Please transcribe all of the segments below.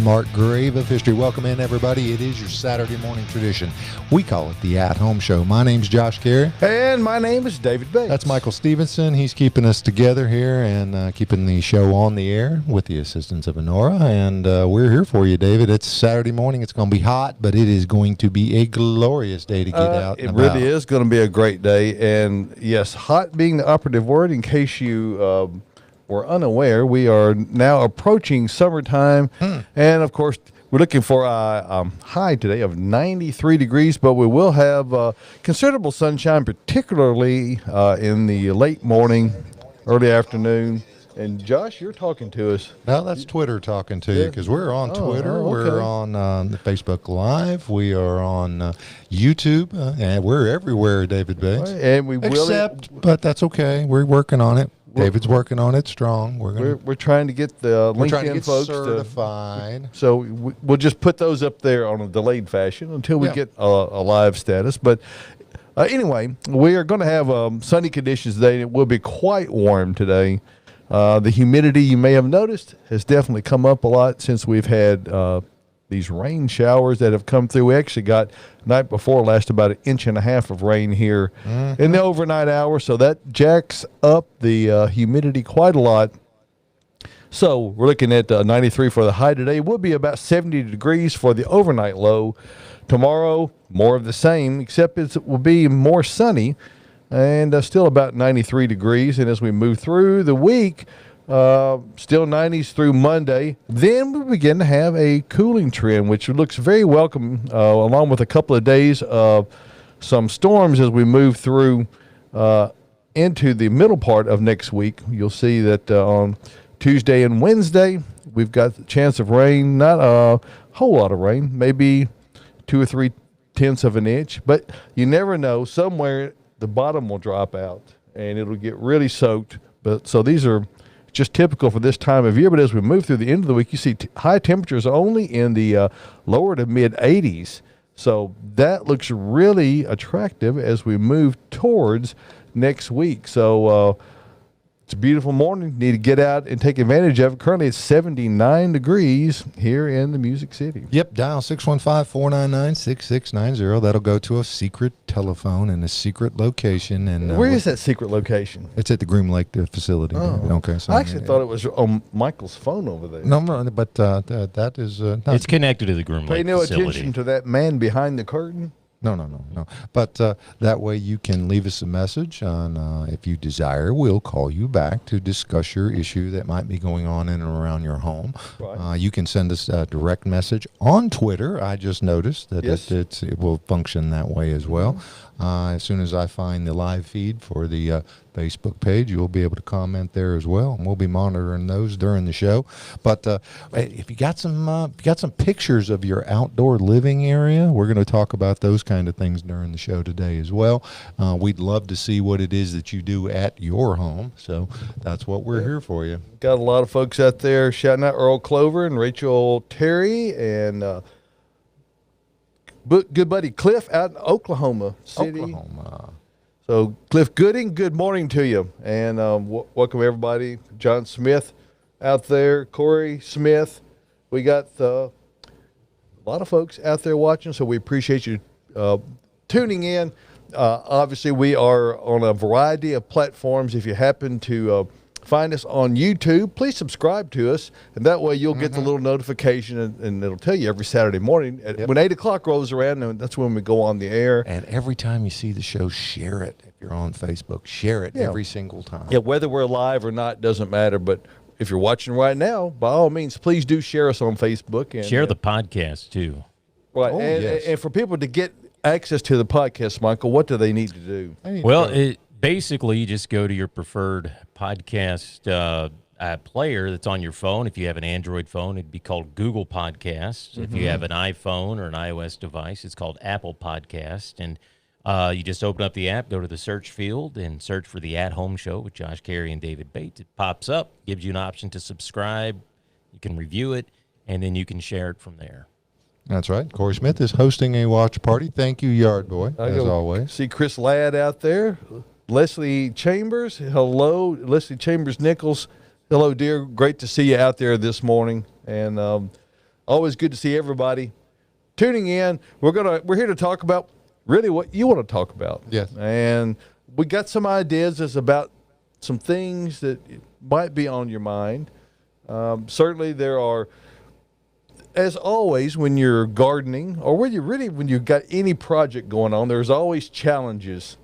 landmark grave of history. Welcome in, everybody. It is your Saturday morning tradition. We call it the At-Home Show. My name's Josh Cary. And my name is David Bates. That's Michael Stevenson. He's keeping us together here and keeping the show on the air with the assistance of Honora. And we're here for you, David. It's Saturday morning. It's going to be hot, but it is going to be a glorious day to get out and It about. really is going to be a great day. And yes, hot being the operative word, in case you were unaware, we are now approaching summertime. And of course, we're looking for a high today of 93 degrees, but we will have considerable sunshine, particularly in the late morning, early afternoon. And Josh, you're talking to us. No, that's Twitter talking to you, because we're on Twitter. Okay. We're on Facebook Live. We are on YouTube. And we're everywhere, David Bates. And we but that's okay. We're working on it. David's working on it strong. We're trying to get the LinkedIn folks certified. So we'll just put those up there on a delayed fashion until we get a live status. But anyway, we are going to have sunny conditions today. It will be quite warm today. The humidity, you may have noticed, has definitely come up a lot since we've had these rain showers that have come through. We actually got night before last about 1.5 inches of rain here in the overnight hours, so that jacks up the humidity quite a lot. So we're looking at 93 for the high today. It will be about 70 degrees for the overnight low. Tomorrow, more of the same, except it will be more sunny and still about 93 degrees. And as we move through the week, still 90s through Monday. Then we begin to have a cooling trend, which looks very welcome, along with a couple of days of some storms as we move through into the middle part of next week. You'll see that on Tuesday and Wednesday, we've got the chance of rain, not a whole lot of rain, maybe 2 or 3 tenths of an inch, but you never know. Somewhere the bottom will drop out and it'll get really soaked. But so these are just typical for this time of year. But as we move through the end of the week, you see high temperatures only in the lower to mid 80s. So that looks really attractive as we move towards next week. So it's a beautiful morning. Need to get out and take advantage of it. Currently it's 79 degrees here in the Music City. Yep, dial 615-499-6690. That'll go to a secret telephone and a secret location. And where is that secret location? It's at the Groom Lake facility. Oh. Okay, so I actually thought it was on Michael's phone over there. No, but that is it's connected to the Groom Lake Pay no facility. attention to that man behind the curtain. No. But that way you can leave us a message on, if you desire, we'll call you back to discuss your issue that might be going on in and around your home. Right. You can send us a direct message on Twitter. I just noticed that it will function that way as well. As soon as I find the live feed for the Facebook page, you'll be able to comment there as well, and we'll be monitoring those during the show. But if you got some pictures of your outdoor living area, we're going to talk about those kind of things during the show today as well. We'd love to see what it is that you do at your home, so that's what we're here for you. Got a lot of folks out there shouting out Earl Clover and Rachel Terry and good buddy Cliff out in Oklahoma City. So Cliff Gooding, good morning to you, and welcome everybody. John Smith out there, Corey Smith. We got a lot of folks out there watching, so we appreciate you tuning in. Obviously, we are on a variety of platforms. If you happen to find us on YouTube, please subscribe to us, and that way you'll get the little notification, and it'll tell you every Saturday morning when 8 o'clock rolls around, and that's when we go on the air. And every time you see the show, share it. If you're on Facebook, share it every single time. Yeah, whether we're live or not doesn't matter, but if you're watching right now, by all means, please do share us on Facebook. And share the podcast, too. Right, Oh, and for people to get access to the podcast, Michael, what do they need to do? Well, basically, you just go to your preferred podcast player that's on your phone. If you have an Android phone, it'd be called Google Podcasts. If you have an iPhone or an iOS device, it's called Apple Podcast. And you just open up the app, go to the search field, and search for the At Home Show with Josh Cary and David Bates. It pops up, gives you an option to subscribe. You can review it, and then you can share it from there. That's right. Corey Smith is hosting a watch party. Thank you, Yard Boy, as always. See Chris Ladd out there. Leslie Chambers, hello. Leslie Chambers Nichols, hello, dear. Great to see you out there this morning. And Always good to see everybody tuning in. We're here to talk about really what you want to talk about. Yes. And we got some ideas as about some things that might be on your mind. Certainly there are, as always, when you're gardening or when you've got any project going on, there's always challenges,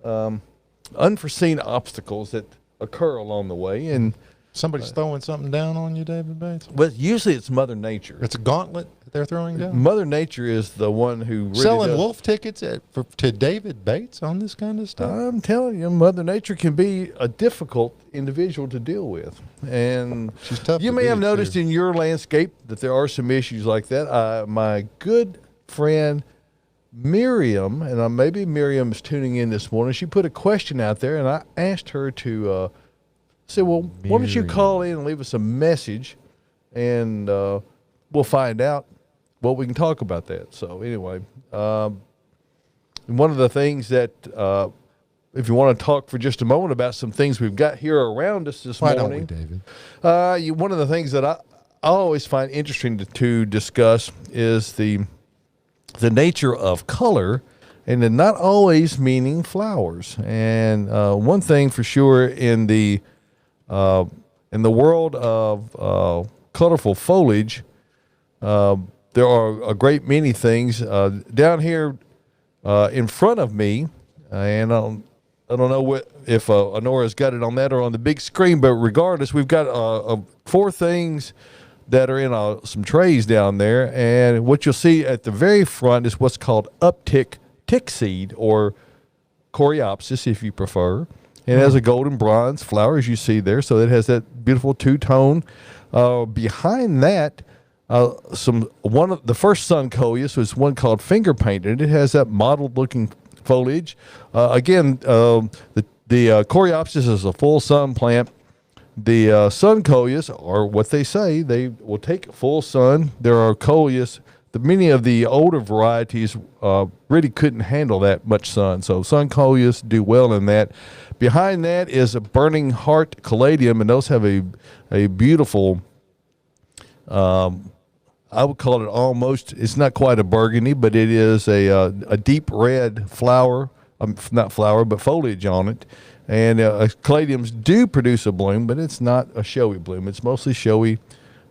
unforeseen obstacles that occur along the way. And Somebody's throwing something down on you, David Bates? well, usually it's Mother Nature. It's a gauntlet that they're throwing down? Mother Nature is the one who really Selling does. wolf tickets to David Bates on this kind of stuff? I'm telling you, Mother Nature can be a difficult individual to deal with. And She's tough you to may have beat, noticed too. in your landscape that there are some issues like that. My good friend Miriam, and maybe Miriam is tuning in this morning, she put a question out there, and I asked her to say, well, why don't you Miriam. call in and leave us a message, and we'll find out what we can talk about that. So anyway, one of the things that if you want to talk for just a moment about some things we've got here around us this Why morning. don't we, David? One of the things that I always find interesting to discuss is the nature of color, and then not always meaning flowers. And one thing for sure in the world of colorful foliage, there are a great many things down here in front of me, and I don't know if Honora's got it on that or on the big screen, but regardless, we've got 4 things that are in some trays down there, and what you'll see at the very front is what's called uptick tick seed, or coreopsis if you prefer. And it has a golden bronze flower, as you see there, so it has that beautiful two-tone. Behind that, the first sun coleus was one called finger painted. It has that mottled-looking foliage. Again, the coreopsis is a full sun plant. The sun coleus, or what they say, they will take full sun. There are coleus. Many of the older varieties really couldn't handle that much sun, so sun coleus do well in that. Behind that is a burning heart caladium, and those have a beautiful, I would call it almost, it's not quite a burgundy, but it is a deep red flower, not flower, but foliage on it. And caladiums do produce a bloom, but it's not a showy bloom. It's mostly showy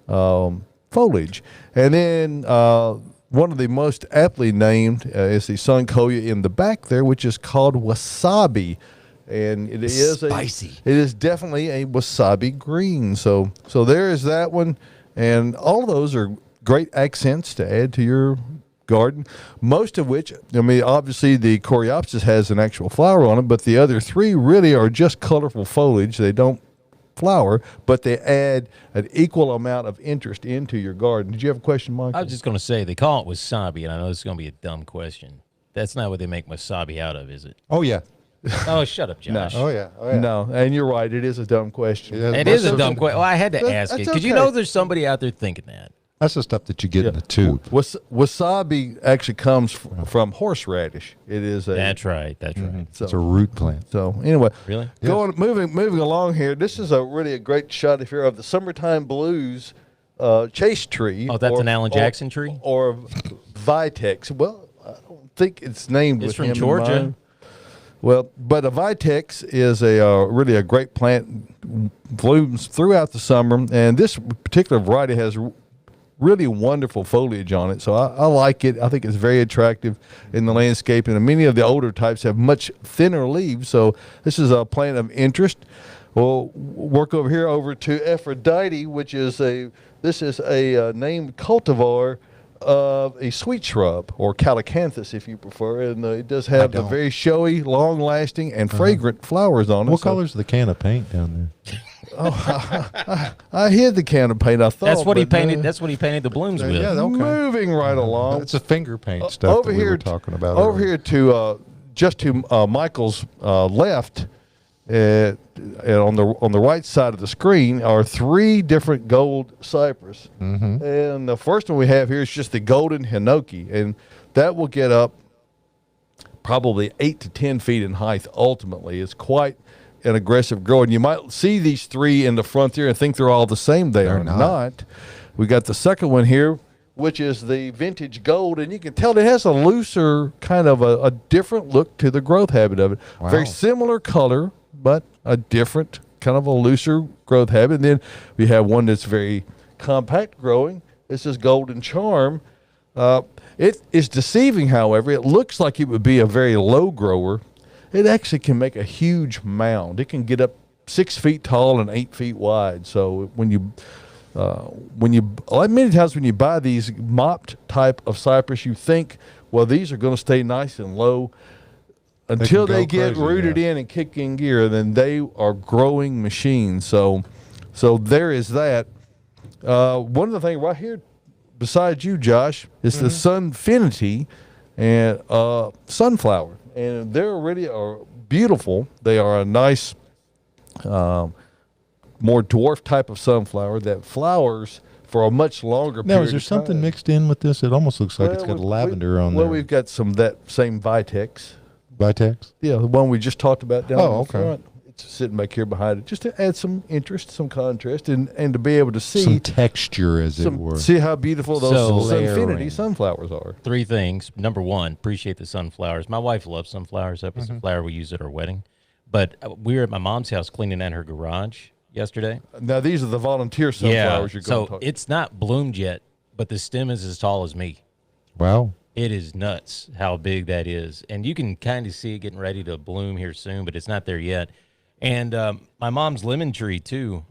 foliage. And then one of the most aptly named is the suncolia in the back there, which is called wasabi. And it is spicy. It is definitely a wasabi green. So there is that one. And all of those are great accents to add to your garden, most of which, obviously the coreopsis has an actual flower on it, but the other 3 really are just colorful foliage. They don't flower, but they add an equal amount of interest into your garden. Did you have a question, Michael? I was just going to say, they call it wasabi, and I know this is going to be a dumb question. That's not what they make wasabi out of, is it? Oh, yeah. Oh, shut up, Josh. Oh, yeah. Oh, yeah. No, and you're right. It is a dumb question. It is a dumb question. Well, I had to ask it that's because you okay. know there's somebody out there thinking that. That's the stuff that you get in the tube. Wasabi actually comes from horseradish. It is a. That's right. That's right. So, It's a root plant. so anyway, Really? moving along here. This is really a great shot if you're of the summertime blues chase tree. Oh, that's an Alan Jackson tree? or Vitex. Well, I don't think it's named. It's with from him in Georgia. mind. Well, but a Vitex is really a great plant, blooms throughout the summer, and this particular variety has really wonderful foliage on it. So I like it. I think it's very attractive in the landscape, and many of the older types have much thinner leaves. So this is a plant of interest. We'll work over here over to Aphrodite, which is a named cultivar of a sweet shrub, or calacanthus if you prefer, and it does have the very showy, long-lasting, and fragrant flowers on it. What color's the can of paint down there? I hid the can of paint. I thought That's what he but, painted. That's what he painted the blooms with. yeah, okay. Moving right along. It's a finger paint stuff over that we here were talking about Over earlier. here to just to Michael's left, and on the right side of the screen are 3 different gold cypress. Mm-hmm. And the first one we have here is just the golden hinoki, and that will get up probably 8 to 10 feet in height. Ultimately, it's quite an aggressive grower. And you might see these 3 in the front there and think they're all the same. They are They're not. not. We got the second one here. which is the vintage gold, and you can tell it has a looser kind of a different look to the growth habit of it. Wow. Very similar color, but a different kind of a looser growth habit. And then we have one that's very compact growing. This is Golden Charm. It is deceiving, however. It looks like it would be a very low grower. It actually can make a huge mound. It can get up 6 feet tall and 8 feet wide. So many times when you buy these mopped type of cypress, you think, well, these are going to stay nice and low until they get rooted in and kick in gear. Then they are growing machines. So there is that. One of the things right here, besides you, Josh, is the Sunfinity and sunflower, and they're really beautiful. They are a nice, more dwarf type of sunflower that flowers for a much longer period. Now, is there something mixed in with this? It almost looks like it's got lavender on there. Well, we've got that same Vitex. Vitex? Yeah, the one we just talked about down in the okay. front. It's sitting back here behind it, just to add some interest, some contrast, and to be able to see some texture, as it were. See how beautiful those Sunfinity layering. sunflowers are. 3 things. Number 1, appreciate the sunflowers. My wife loves sunflowers. That was the flower we used at our wedding. But we were at my mom's house cleaning out her garage yesterday. Now, these are the volunteer sunflowers you're going to talk about. It's not bloomed yet, but the stem is as tall as me. Wow. It is nuts how big that is. And you can kind of see it getting ready to bloom here soon, but it's not there yet. And my mom's lemon tree, too,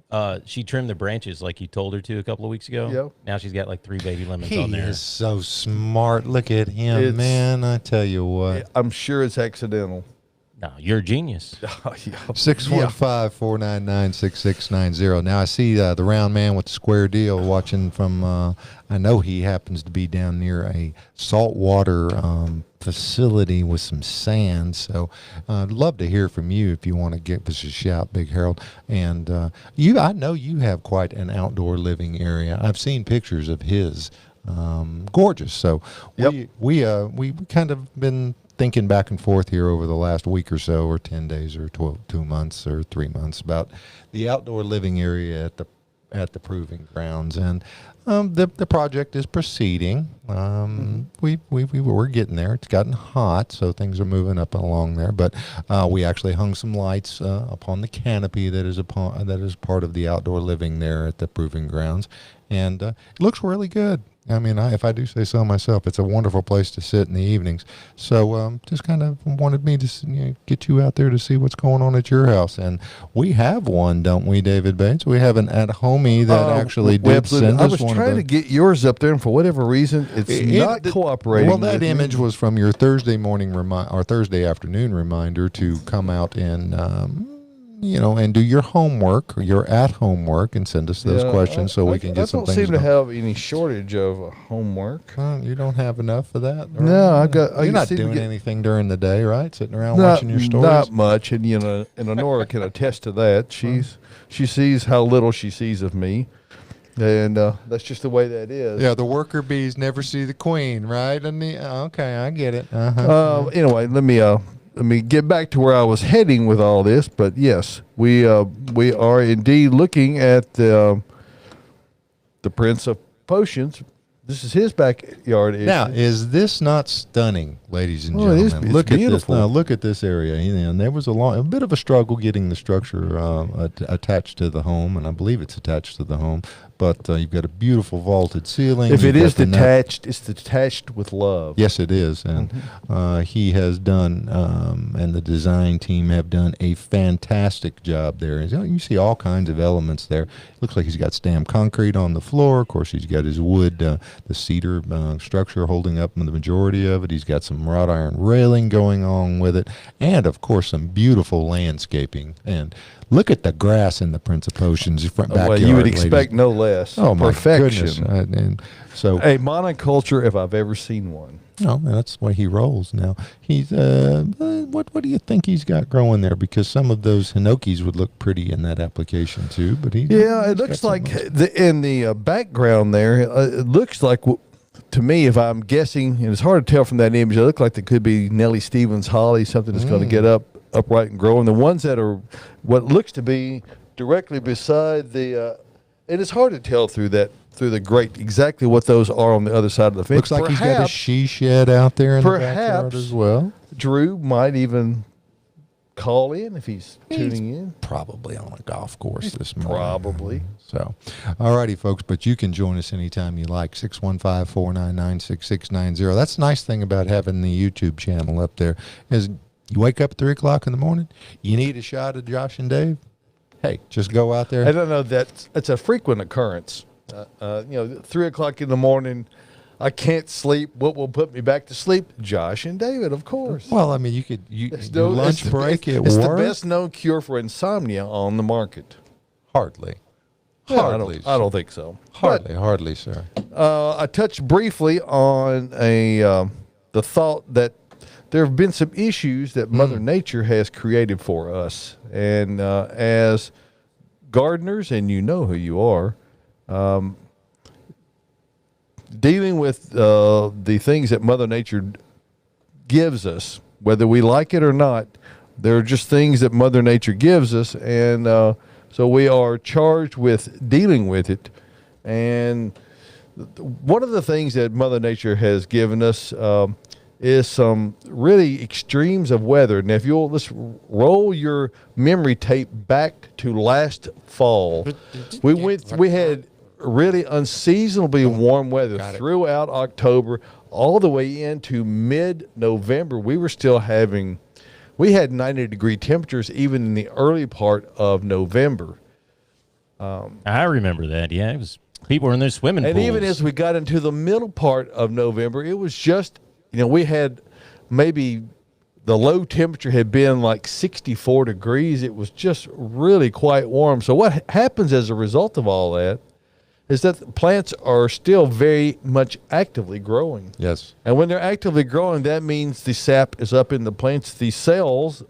she trimmed the branches like you told her to a couple of weeks ago. Yep. Now she's got like 3 baby lemons on there. He is so smart. Look at him, man. I tell you what. I'm sure it's accidental. No, you're a genius. 615-499-6690. Now, I see the round man with the square deal watching from, I know he happens to be down near a saltwater facility with some sand. So I'd love to hear from you if you want to give us a shout, Big Harold. And I know you have quite an outdoor living area. I've seen pictures of his. Gorgeous. So we kind of been thinking back and forth here over the last week or so, or 10 days, or 2 months, or 3 months, about the outdoor living area at the proving grounds, and the project is proceeding. We're getting there. It's gotten hot, so things are moving up along there. But we actually hung some lights upon the canopy that is part of the outdoor living there at the proving grounds, and it looks really good. I mean, if I do say so myself, it's a wonderful place to sit in the evenings. So just kind of wanted me to get you out there to see what's going on at your house. And we have one, don't we, David Bates? We have an at-homey that actually did send us one. I was trying to get yours up there, and for whatever reason, it's not cooperating. Well, that image was from your Thursday morning or Thursday afternoon reminder to come out and and do your homework, or your at-home work, and send us those questions so we can get some things I don't seem to done. have any shortage of homework. You don't have enough of that? No, You're not doing anything during the day, right? Sitting around watching your stories? Not much, and and Honora can attest to that. She sees how little she sees of me. And that's just the way that is. Yeah, the worker bees never see the queen, right? Okay, I get it. Anyway, let me get back to where I was heading with all this. But yes, we are indeed looking at the Prince of Potions. This is his backyard. Now, is this not stunning, ladies and gentlemen? It's look beautiful. At this. Now, look at this area. And there was a bit of a struggle getting the structure attached to the home, and I believe it's attached to the home. But you've got a beautiful vaulted ceiling. If it is detached, it's detached with love. Yes, it is. And he has done, and the design team have done a fantastic job there. You see all kinds of elements there. Looks like he's got stamped concrete on the floor. Of course, he's got his wood, the cedar structure holding up the majority of it. He's got some wrought iron railing going on with it. And, of course, some beautiful landscaping. And look at the grass in the Prince of Potions front backyard. Well, you would expect no less. Oh, my perfection. goodness. And so a monoculture, if I've ever seen one. No, that's the way he rolls now. He's what do you think he's got growing there? Because some of those hinokis would look pretty in that application too. But it looks like in the background there. It looks like, to me, if I'm guessing, and it's hard to tell from that image, it looks like there could be Nellie Stevens holly, something that's going to get upright and grow. And the ones that are what looks to be directly beside the, and it's hard to tell through that through the grate exactly what those are on the other side of the fence. Looks like he's got a she shed out there in the backyard as well. Drew might even call in if he's tuning in. Probably on a golf course this morning. Probably. So, all righty, folks, but you can join us anytime you like, 615-499-6690. That's the nice thing about having the YouTube channel up there is you wake up at 3 o'clock in the morning, you need a shot of Josh and Dave, hey, just go out there. I don't know, it's a frequent occurrence. 3 o'clock in the morning, I can't sleep. What will put me back to sleep? Josh and David, of course. Well, I mean, you lunch break at work. It's the best known cure for insomnia on the market. Hardly. Yeah, I don't think so. Hardly, sir. I touched briefly on the thought that there have been some issues that Mother Nature has created for us. And as gardeners, and you know who you are, dealing with the things that Mother Nature gives us, whether we like it or not, they're just things that Mother Nature gives us. And so we are charged with dealing with it. And one of the things that Mother Nature has given us is some really extremes of weather. Now, let's roll your memory tape back to last fall. We had really unseasonably warm weather throughout October, all the way into mid-November. We had 90-degree temperatures even in the early part of November. I remember that. Yeah, people were in their swimming pools. And even as we got into the middle part of November, it was just, we had maybe the low temperature had been like 64 degrees. It was just really quite warm. So what happens as a result of all that is that the plants are still very much actively growing. Yes. And when they're actively growing, that means the sap is up in the plants. The cells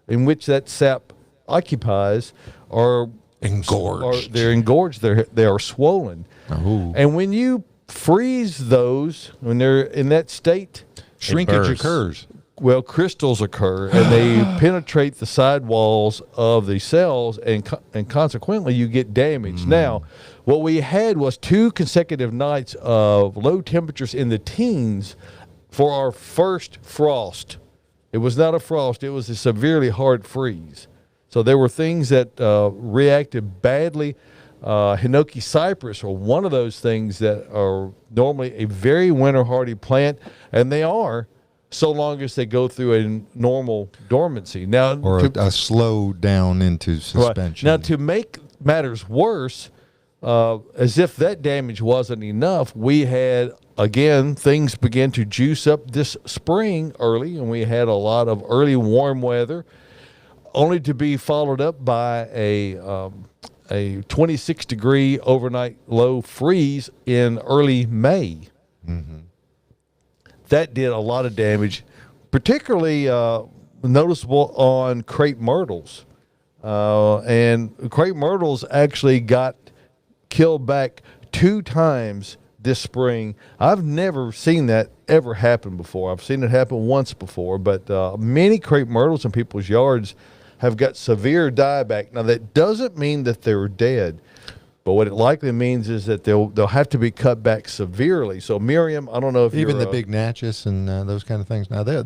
in which that sap occupies are engorged. They're engorged. They are swollen. Ooh. And when you freeze those, when they're in that state, shrinkage occurs. Well, crystals occur, and they penetrate the sidewalls of the cells, and consequently, you get damage. Now, what we had was 2 consecutive nights of low temperatures in the teens for our first frost. It was not a frost. It was a severely hard freeze. So there were things that reacted badly. Hinoki cypress are one of those things that are normally a very winter-hardy plant, and they are, so long as they go through a normal dormancy. Now, or a slow down into suspension. Right. Now, to make matters worse, as if that damage wasn't enough, we had, again, things began to juice up this spring early, and we had a lot of early warm weather, only to be followed up by a 26-degree overnight low freeze in early May. Mm-hmm. That did a lot of damage, particularly noticeable on crepe myrtles. And crepe myrtles actually got killed back 2 times this spring. I've never seen that ever happen before. I've seen it happen once before, but many crepe myrtles in people's yards have got severe dieback. Now, that doesn't mean that they're dead, but what it likely means is that they'll have to be cut back severely. So, Miriam, I don't know if even the big natchez and those kind of things. Now they're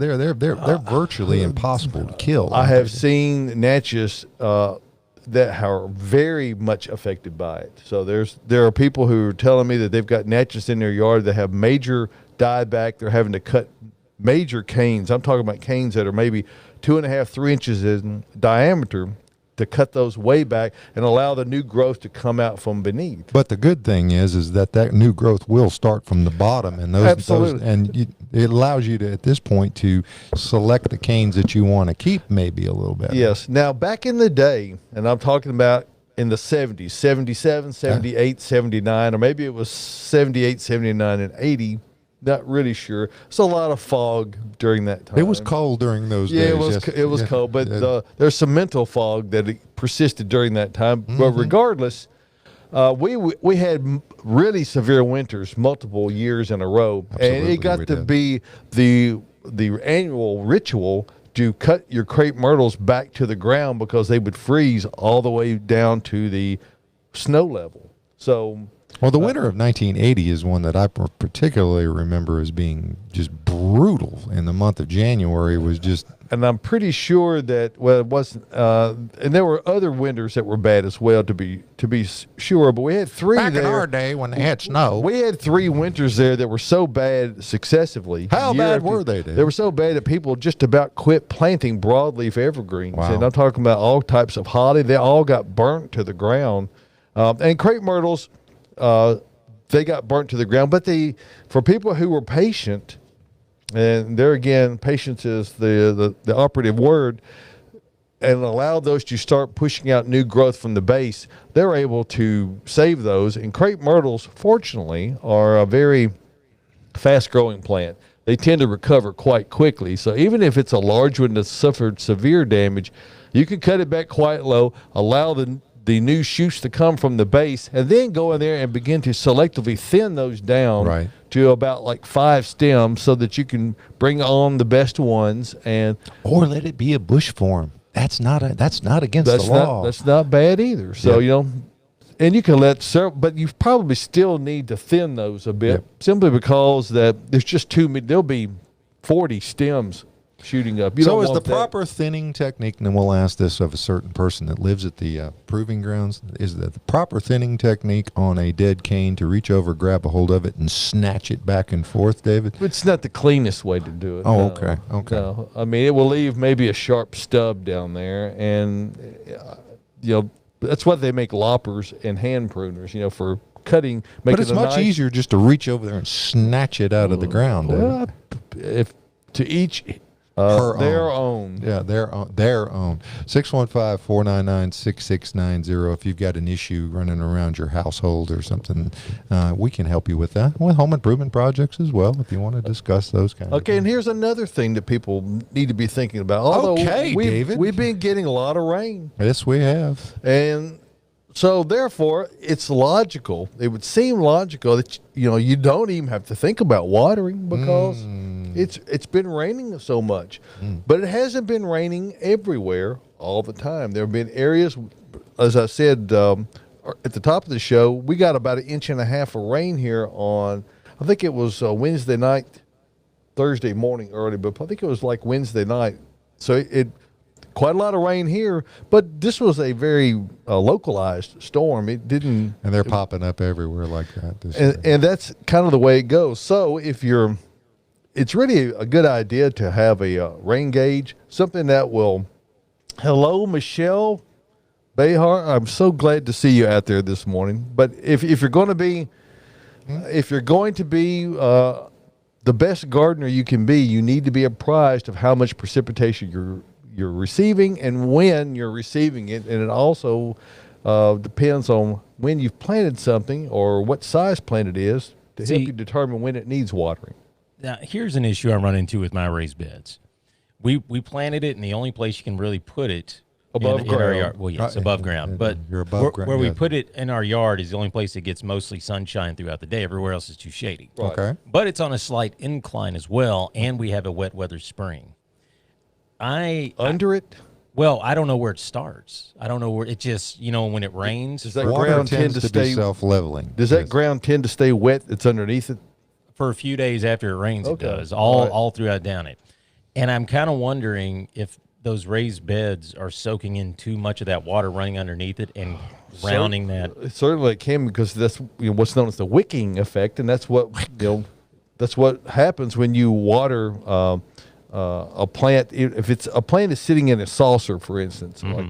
virtually impossible to kill. I have seen natchez that are very much affected by it. So there are people who are telling me that they've got natchez in their yard that have major dieback. They're having to cut major canes. I'm talking about canes that are maybe 2.5, 3 inches in diameter, to cut those way back and allow the new growth to come out from beneath. But the good thing is that new growth will start from the bottom, and it allows you to, at this point, to select the canes that you want to keep maybe a little bit. Yes. Now, back in the day, and I'm talking about in the 70s, 77, 78, 79, or maybe it was 78, 79, and 80. Not really sure. It's a lot of fog during that time. It was cold during those days. It was cold, but there's some mental fog that persisted during that time. Mm-hmm. But regardless, we had really severe winters multiple years in a row. Absolutely, and it got to be the annual ritual to cut your crepe myrtles back to the ground because they would freeze all the way down to the snow level. So Well, the winter of 1980 is one that I particularly remember as being just brutal. In the month of January was just. And I'm pretty sure that, well, it wasn't, and there were other winters that were bad as well, to be sure. But we had three Back there. in our day when they had snow. We had 3 winters there that were so bad successively. How bad were they, Dave? They were so bad that people just about quit planting broadleaf evergreens. Wow. And I'm talking about all types of holly. They all got burnt to the ground. And crepe myrtles, they got burnt to the ground. But for people who were patient, and there again, patience is the operative word, and allow those to start pushing out new growth from the base, they're able to save those. And crepe myrtles, fortunately, are a very fast-growing plant. They tend to recover quite quickly. So even if it's a large one that's suffered severe damage, you can cut it back quite low, allow the new shoots to come from the base, and then go in there and begin to selectively thin those down to about like 5 stems so that you can bring on the best ones. Or let it be a bush form. That's not against the law. That's not bad either. So, and you can let several, but you probably still need to thin those a bit simply because that there's just too many. There'll be 40 stems shooting up. So is the proper thinning technique, and then we'll ask this of a certain person that lives at the proving grounds, is that the proper thinning technique on a dead cane to reach over, grab a hold of it, and snatch it back and forth, David? It's not the cleanest way to do it. Oh, no. Okay. No. I mean, it will leave maybe a sharp stub down there, and, that's why they make loppers and hand pruners, for cutting. But it's much easier just to reach over there and snatch it out of the ground, David. Well, if to each... their own. Yeah, their own. 615-499-6690. If you've got an issue running around your household or something, we can help you with that. With home improvement projects as well, if you want to discuss those kind of things. And here's another thing that people need to be thinking about. Although David. We've been getting a lot of rain. Yes, we have. And so, therefore, it's logical. It would seem logical that, you don't even have to think about watering because it's been raining so much. But it hasn't been raining everywhere all the time. There have been areas, as I said at the top of the show, we got about 1.5 inches of rain here on, I think it was Wednesday night, Thursday morning early, but I think it was like Wednesday night. So it quite a lot of rain here, but this was a very localized storm. It didn't... And they're popping up everywhere like that. And that's kind of the way it goes. So it's really a good idea to have a rain gauge, something that will... Hello, Michelle Behar. I'm so glad to see you out there this morning. But if you're going to be... If you're going to be the best gardener you can be, you need to be apprised of how much precipitation you're receiving and when you're receiving it. And it also depends on when you've planted something or what size plant it is to help you determine when it needs watering. Now, here's an issue I run into with my raised beds. We planted it, and the only place you can really put it above ground. In our yard. Well, yes, above ground. But you're above ground, where we put it in our yard is the only place that gets mostly sunshine throughout the day. Everywhere else is too shady. Right. Okay. But it's on a slight incline as well, and we have a wet weather spring. Under it? Well, I don't know where it starts. I don't know where it just, when it rains. Does that Water ground tends tend to be stay self-leveling. Does that ground tend to stay wet? It's underneath it? For a few days after it rains, Okay. it does. All All throughout down it. And I'm kind of wondering if those raised beds are soaking in too much of that water running underneath it and rounding that. Certainly it can, because that's what's known as the wicking effect, and that's what that's what happens when you water a plant. If it's a plant is sitting in a saucer, for instance, like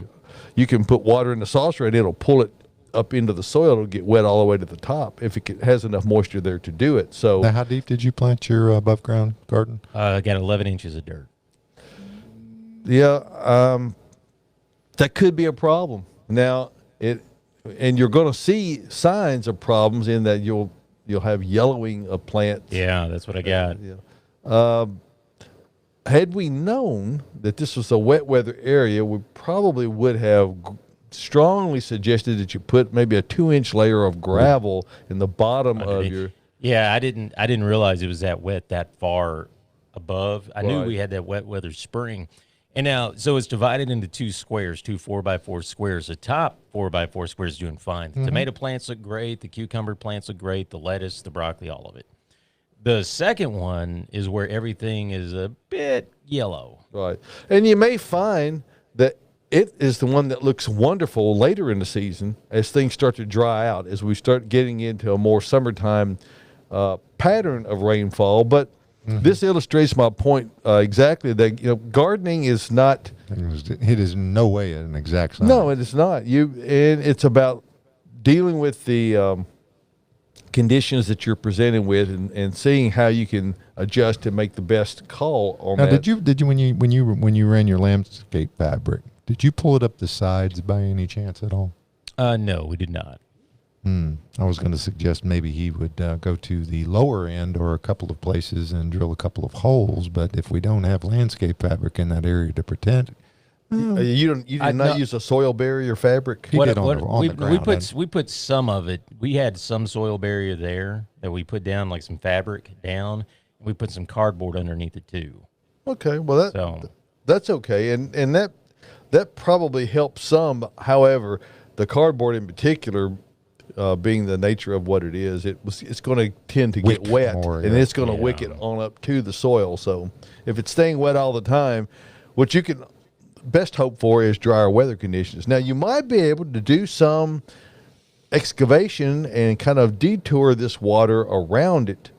you can put water in the saucer and it'll pull it up into the soil. It'll get wet all the way to the top if it has enough moisture there to do it. So now, how deep did you plant your above ground garden? I got 11 inches of dirt. Yeah, that could be a problem. Now and you're going to see signs of problems in that you'll have yellowing of plants. Yeah, that's what I got. Had we known that this was a wet weather area, we probably would have strongly suggested that you put maybe a 2-inch layer of gravel in the bottom of your. Yeah, I didn't realize it was that wet that far above. I knew we had that wet weather spring. And now, so it's divided into two squares, two 4x4 squares. The top 4x4 square is doing fine. The tomato plants look great. The cucumber plants look great. The lettuce, the broccoli, all of it. The second one is where everything is a bit yellow. Right. And you may find that it is the one that looks wonderful later in the season as things start to dry out, as we start getting into a more summertime pattern of rainfall. But this illustrates my point exactly that gardening is not. It is in no way an exact science. No, it is not. And it's about dealing with the conditions that you're presented with and seeing how you can adjust to make the best call on now, that. Did you when you ran your landscape fabric, did you pull it up the sides by any chance at all? No, we did not. I was going to suggest maybe he would go to the lower end or a couple of places and drill a couple of holes. But if we don't have landscape fabric in that area to protect, you did not use a soil barrier fabric. he did on the ground. We put some of it. We had some soil barrier there that we put down, like some fabric down. We put some cardboard underneath it too. Okay, well that's okay, and that probably helps some. However, the cardboard in particular, being the nature of what it is, it's going to tend to get wet, and it's going to wick it on up to the soil. So if it's staying wet all the time, what you can best hope for is drier weather conditions. Now, you might be able to do some excavation and kind of detour this water around it,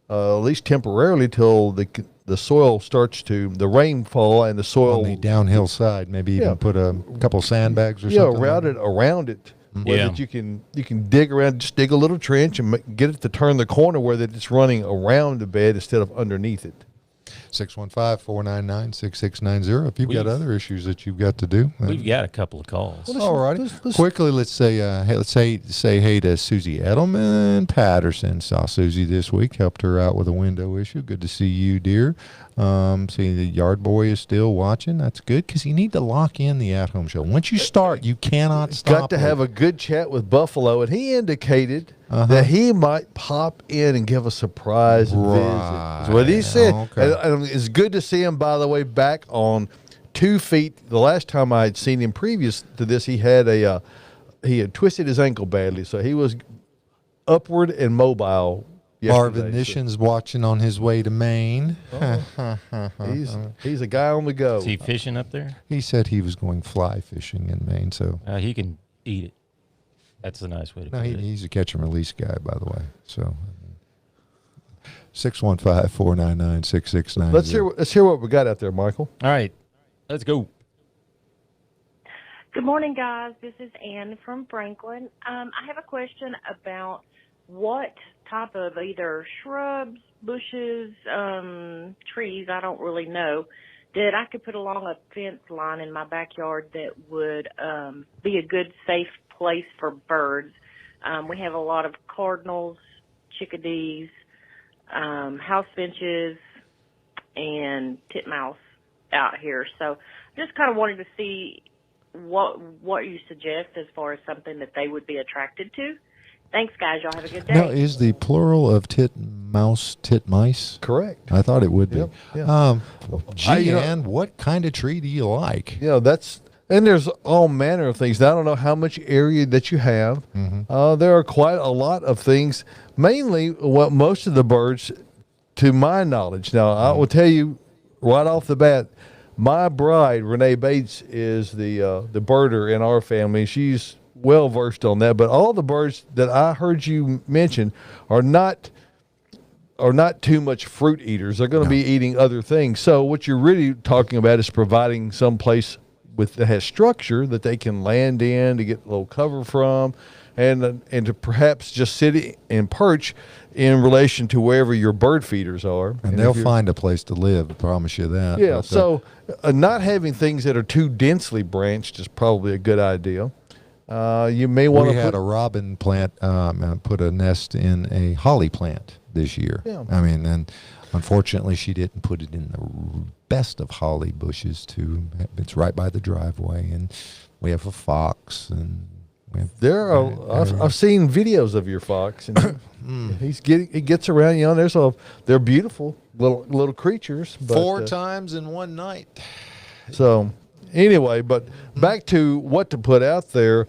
at least temporarily, till the soil starts to, the rainfall and the soil. On the downhill side, maybe even put a couple sandbags or something. Yeah, route it around it. That you can dig around, just dig a little trench and get it to turn the corner where that it's running around the bed instead of underneath it. 615-499-6690. If you've got other issues that you've got to do, we've got a couple of calls. All right, quickly, let's say hey to Susie Edelman Patterson. Saw Susie this week, helped her out with a window issue. Good to see you, dear. See, the yard boy is still watching. That's good because you need to lock in the at-home show. Once you start, you cannot stop. Got to have a good chat with Buffalo, and he indicated that he might pop in and give a surprise visit. That's what he said. Okay. And it's good to see him, by the way, back on 2 feet. The last time I had seen him previous to this, he had twisted his ankle badly, so he was upward and mobile. Marvin Nishan's watching on his way to Maine. He's a guy on the go. Is he fishing up there? He said he was going fly fishing in Maine, so he can eat it. That's a nice way to put it. He's a catch and release guy, by the way. So 615-499-6690. Let's hear what we got out there, Michael. All right, let's go. Good morning, guys. This is Ann from Franklin. I have a question about what type of either shrubs, bushes, trees, I don't really know, that I could put along a fence line in my backyard that would be a good, safe place for birds. We have a lot of cardinals, chickadees, house finches, and titmouse out here. So just kind of wanted to see what you suggest as far as something that they would be attracted to. Thanks, guys. Y'all have a good day. Now, is the plural of titmice? Correct. I thought it would be. Yep. Ann, what kind of tree do you like? And there's all manner of things. Now, I don't know how much area that you have. There are quite a lot of things. Mainly, what most of the birds, to my knowledge, now I will tell you right off the bat, my bride Renee Bates is the birder in our family. She's well versed on that. But all the birds that I heard you mention are not too much fruit eaters. They're going to be eating other things. So what you're really talking about is providing some place that has structure that they can land in to get a little cover from, and to perhaps just sit and perch in relation to wherever your bird feeders are. And they'll find a place to live, I promise you that. Yeah, so not having things that are too densely branched is probably a good idea. You may want to had a robin plant put a nest in a holly plant this year. Yeah. I mean, and unfortunately she didn't put it in the best of holly bushes too. It's right by the driveway, and we have a fox, and I've seen videos of your fox, and he gets around. They're beautiful little creatures. But, 4 times in one night. So anyway, but back to what to put out there.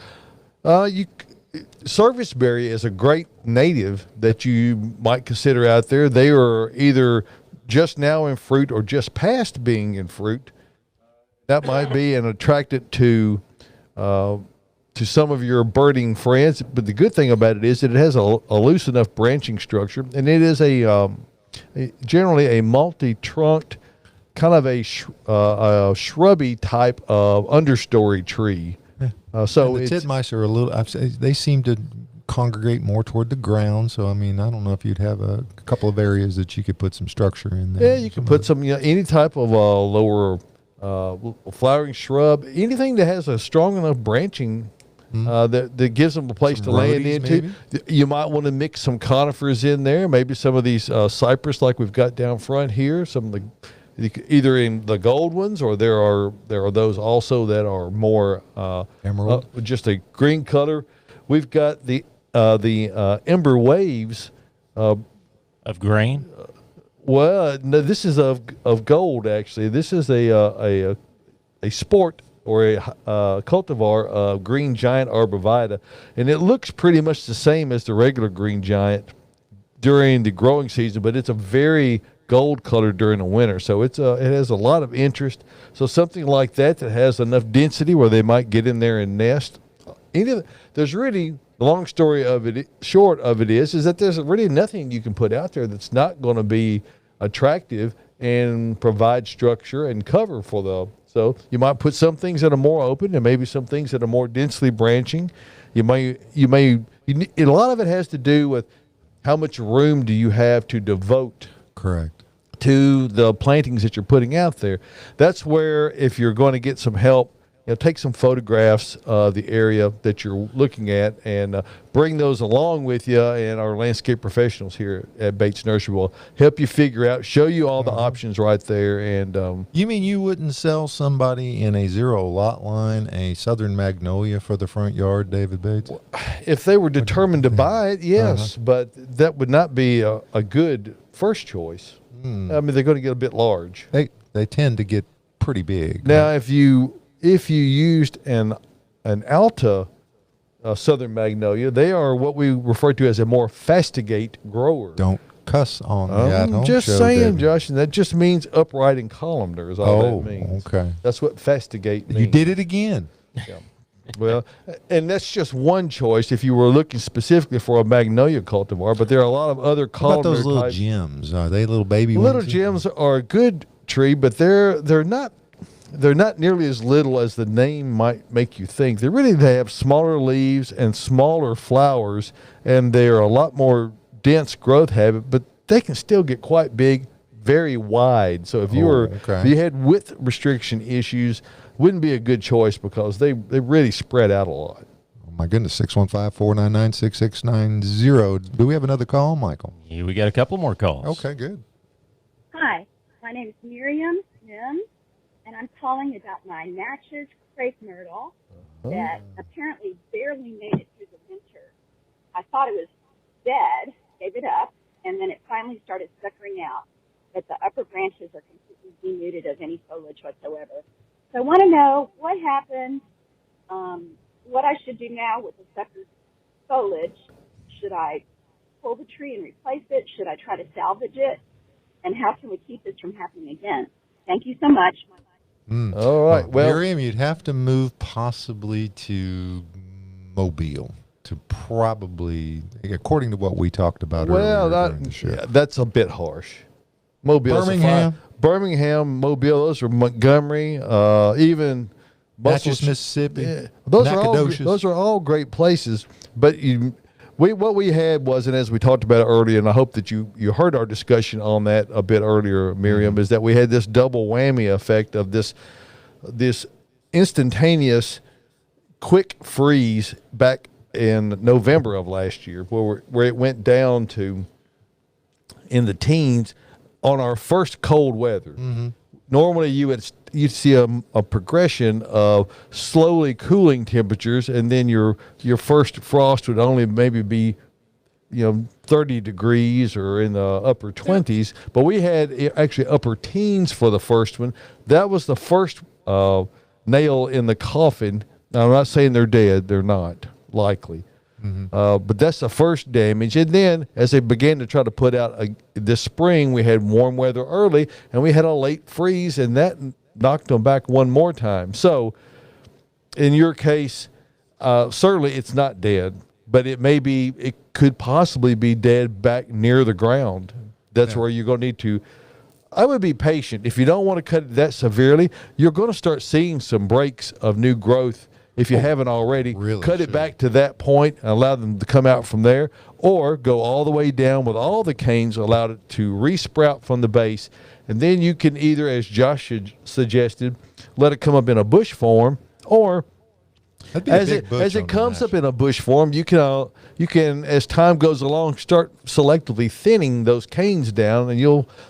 Serviceberry is a great native that you might consider out there. They are either just now in fruit or just past being in fruit. That might be an attractant to some of your birding friends. But the good thing about it is that it has a loose enough branching structure, and it is generally a multi-trunked, kind of a shrubby type of understory tree. So and the titmice are a little. They seem to congregate more toward the ground. So I mean, I don't know if you'd have a couple of areas that you could put some structure in there. Yeah, you can put some, any type of lower flowering shrub, anything that has a strong enough branching that gives them a place to land into. Maybe? You might want to mix some conifers in there. Maybe some of these cypress, like we've got down front here. Some of the either in the gold ones, or there are those also that are more emerald, just a green color. We've got the ember waves of grain. Well, no, this is of gold actually. This is a sport or a cultivar of green giant arborvitae, and it looks pretty much the same as the regular green giant during the growing season, but it's a very gold color during the winter. So it has a lot of interest. So something like that has enough density where they might get in there and nest. There's really, the long story of it, short of it is that there's really nothing you can put out there that's not going to be attractive and provide structure and cover for them. So you might put some things that are more open and maybe some things that are more densely branching. A lot of it has to do with how much room do you have to devote correct to the plantings that you're putting out there. That's where, if you're going to get some help, take some photographs of the area that you're looking at and bring those along with you, and our landscape professionals here at Bates Nursery will help you figure out, show you all the options right there. And you mean you wouldn't sell somebody in a 0 lot line a southern magnolia for the front yard, David Bates? If they were determined to buy it, yes, but that would not be a good first choice. I mean, they're going to get a bit large. They tend to get pretty big. Now, if you used an Alta southern magnolia, they are what we refer to as a more fastigate grower. Don't cuss on that. I'm just saying, David. Josh, and that just means upright and columnar is all that means. Okay. That's what fastigate means. You did it again. Yeah. Well, and that's just one choice if you were looking specifically for a magnolia cultivar, but there are a lot of other columnar What about those little types. gems? Are they little baby Little ones? gems are a good tree, but they're not nearly as little as the name might make you think. They have smaller leaves and smaller flowers, and they are a lot more dense growth habit, but they can still get quite big, very wide. So if if you had width restriction issues, wouldn't be a good choice because they really spread out a lot. Oh my goodness, 615-499-6690. Do we have another call, Michael? Yeah, we got a couple more calls. Okay, good. Hi, my name is Miriam Sim, and I'm calling about my Natchez crepe myrtle that apparently barely made it through the winter. I thought it was dead, gave it up, and then it finally started suckering out. But the upper branches are completely denuded of any foliage whatsoever. So I want to know what happened, what I should do now with the suckered foliage. Should I pull the tree and replace it? Should I try to salvage it? And how can we keep this from happening again? Thank you so much. All right. Well, Miriam, you'd have to move possibly to Mobile to probably, according to what we talked about earlier during the show. Yeah, that's a bit harsh. Mobile, Birmingham, Mobile, those are Montgomery, even Natchez, Mississippi. Yeah, those are all great places. But what we had was, and as we talked about earlier, and I hope that you heard our discussion on that a bit earlier, Miriam, is that we had this double whammy effect of this instantaneous quick freeze back in November of last year, where it went down to in the teens on our first cold weather. Normally you'd see a progression of slowly cooling temperatures, and then your first frost would only maybe be 30 degrees or in the upper 20s, but we had actually upper teens for the first one. That was the first nail in the coffin. Now, I'm not saying they're dead. They're not, likely. But that's the first damage. And then as they began to try to put out this spring, we had warm weather early, and we had a late freeze, and that knocked them back one more time. So in your case, certainly it's not dead, but it could possibly be dead back near the ground. That's where you're going to need to. I would be patient. If you don't want to cut it that severely, you're going to start seeing some breaks of new growth. If you haven't already, cut it back to that point and allow them to come out from there, or go all the way down with all the canes, allow it to re-sprout from the base, and then you can either, as Josh suggested, let it come up in a bush form, or as it comes up in a bush form, you can, as time goes along, start selectively thinning those canes down, and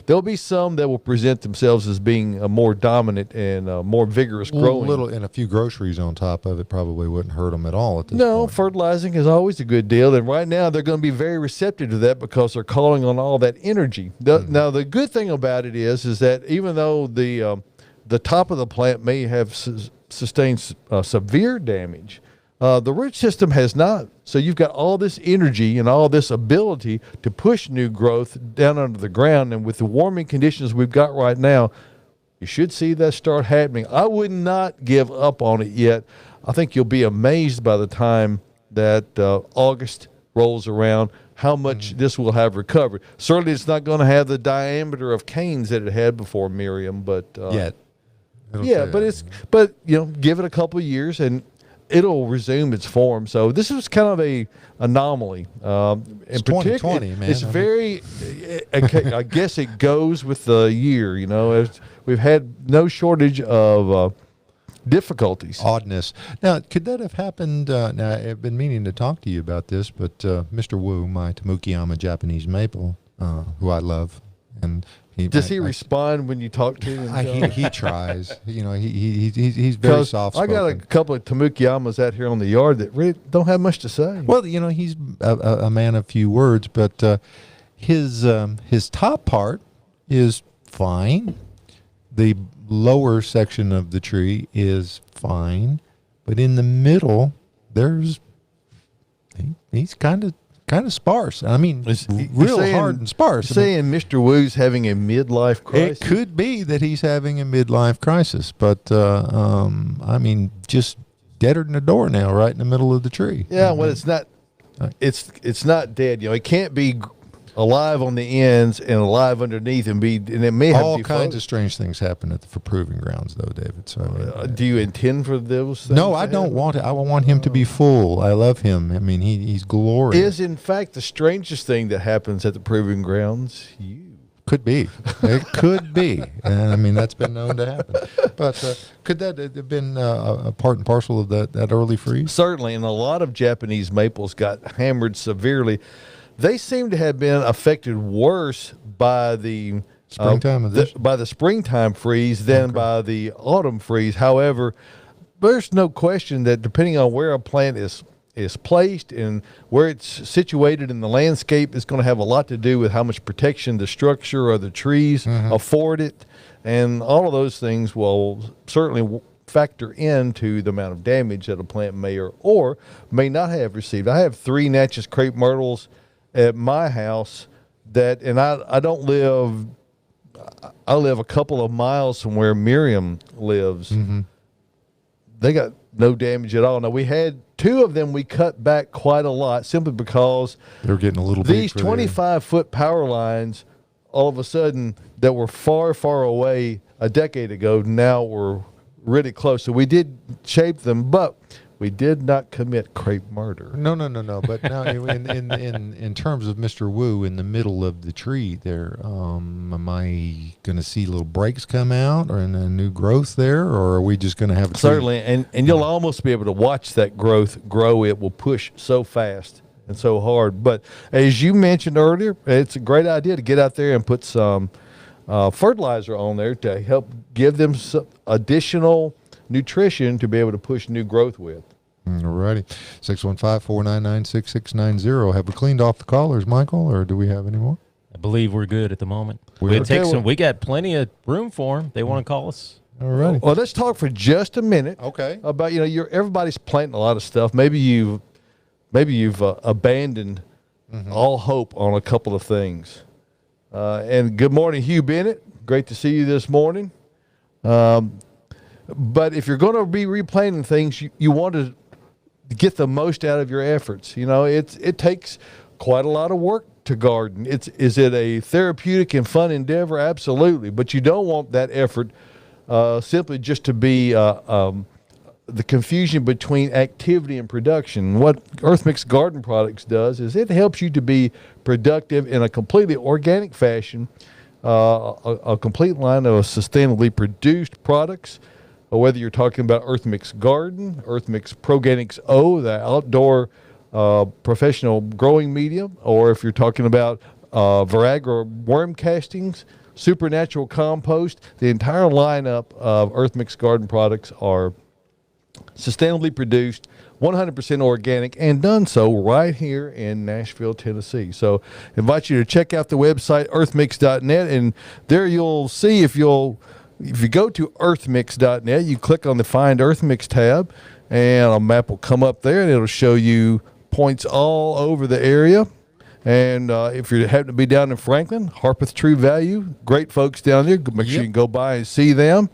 there'll be some that will present themselves as being a more dominant and more vigorous growing. And a few groceries on top of it probably wouldn't hurt them at all at this point. No, fertilizing is always a good deal, and right now they're going to be very receptive to that because they're calling on all that energy. Now, the good thing about it is that even though the top of the plant may have sustained severe damage, the root system has not. So you've got all this energy and all this ability to push new growth down under the ground. And with the warming conditions we've got right now, you should see that start happening. I would not give up on it yet. I think you'll be amazed by the time that August rolls around how much this will have recovered. Certainly it's not going to have the diameter of canes that it had before Miriam, but yet. But give it a couple of years and it'll resume its form. So this was kind of a anomaly. It's 2020, man. It's very. I guess it goes with the year. We've had no shortage of difficulties. Oddness. Now, could that have happened? Now, I've been meaning to talk to you about this, but Mr. Wu, my Tamukiyama Japanese maple, who I love, and does he respond when you talk to him? He tries. He's very soft-spoken. I got a couple of Tamukiyamas out here on the yard that really don't have much to say. Well, he's a man of few words, but his top part is fine. The lower section of the tree is fine, but in the middle, he's kind of sparse. I mean, real hard and sparse. You're saying Mr. Wu's having a midlife crisis? It could be that he's having a midlife crisis, but I mean, just deader than a doornail right in the middle of the tree. Yeah, well, it's not. It's not dead. It can't be alive on the ends and alive underneath, and it may have all kinds of strange things happen for proving grounds, though, David. So I mean, do you intend for those things? No, I don't want it. I want him to be full. I love him. I mean, he's glorious. Is in fact the strangest thing that happens at the proving grounds. Could be. It could be. And I mean, that's been known to happen. But could that have been a part and parcel of that early freeze? Certainly, and a lot of Japanese maples got hammered severely. They seem to have been affected worse by the springtime freeze than by the autumn freeze. However, there's no question that depending on where a plant is placed and where it's situated in the landscape, is going to have a lot to do with how much protection the structure or the trees afford it, and all of those things will certainly factor into the amount of damage that a plant may or may not have received. I have 3 Natchez crepe myrtles at my house and I don't live. I live a couple of miles from where Miriam lives. They got no damage at all. Now, we had 2 of them we cut back quite a lot simply because they're getting a little these 25-foot power lines all of a sudden that were far, far away a decade ago now were really close. So we did shape them, but we did not commit crepe murder. No. But now, in terms of Mr. Wu, in the middle of the tree there, am I going to see little breaks come out or a new growth there, or are we just going to have a tree? Certainly, and you'll almost be able to watch that growth grow. It will push so fast and so hard. But as you mentioned earlier, it's a great idea to get out there and put some fertilizer on there to help give them some additional nutrition to be able to push new growth with. All righty. 615-499-6690. Have we cleaned off the callers, Michael, or do we have any more? I believe we're good at the moment. We got plenty of room for them. They want to call us. All right. Well, let's talk for just a minute. Okay. About everybody's planting a lot of stuff. Maybe you've abandoned all hope on a couple of things. And good morning, Hugh Bennett. Great to see you this morning. But if you're going to be replanting things, you want to get the most out of your efforts. It takes quite a lot of work to garden. Is it a therapeutic and fun endeavor? Absolutely. But you don't want that effort simply just to be the confusion between activity and production. What Earth Mix Garden Products does is it helps you to be productive in a completely organic fashion, a complete line of sustainably produced products, whether you're talking about Earth Mix Garden, Earth Mix Proganics O, the outdoor professional growing medium, or if you're talking about Viragra worm castings, supernatural compost. The entire lineup of Earth Mix Garden products are sustainably produced, 100% organic, and done so right here in Nashville, Tennessee. So I invite you to check out the website earthmix.net, and there you'll see if you go to earthmix.net, you click on the Find Earthmix tab, and a map will come up there, and it'll show you points all over the area. And if you happen to be down in Franklin, Harpeth True Value, great folks down there. Make sure you can go by and see them.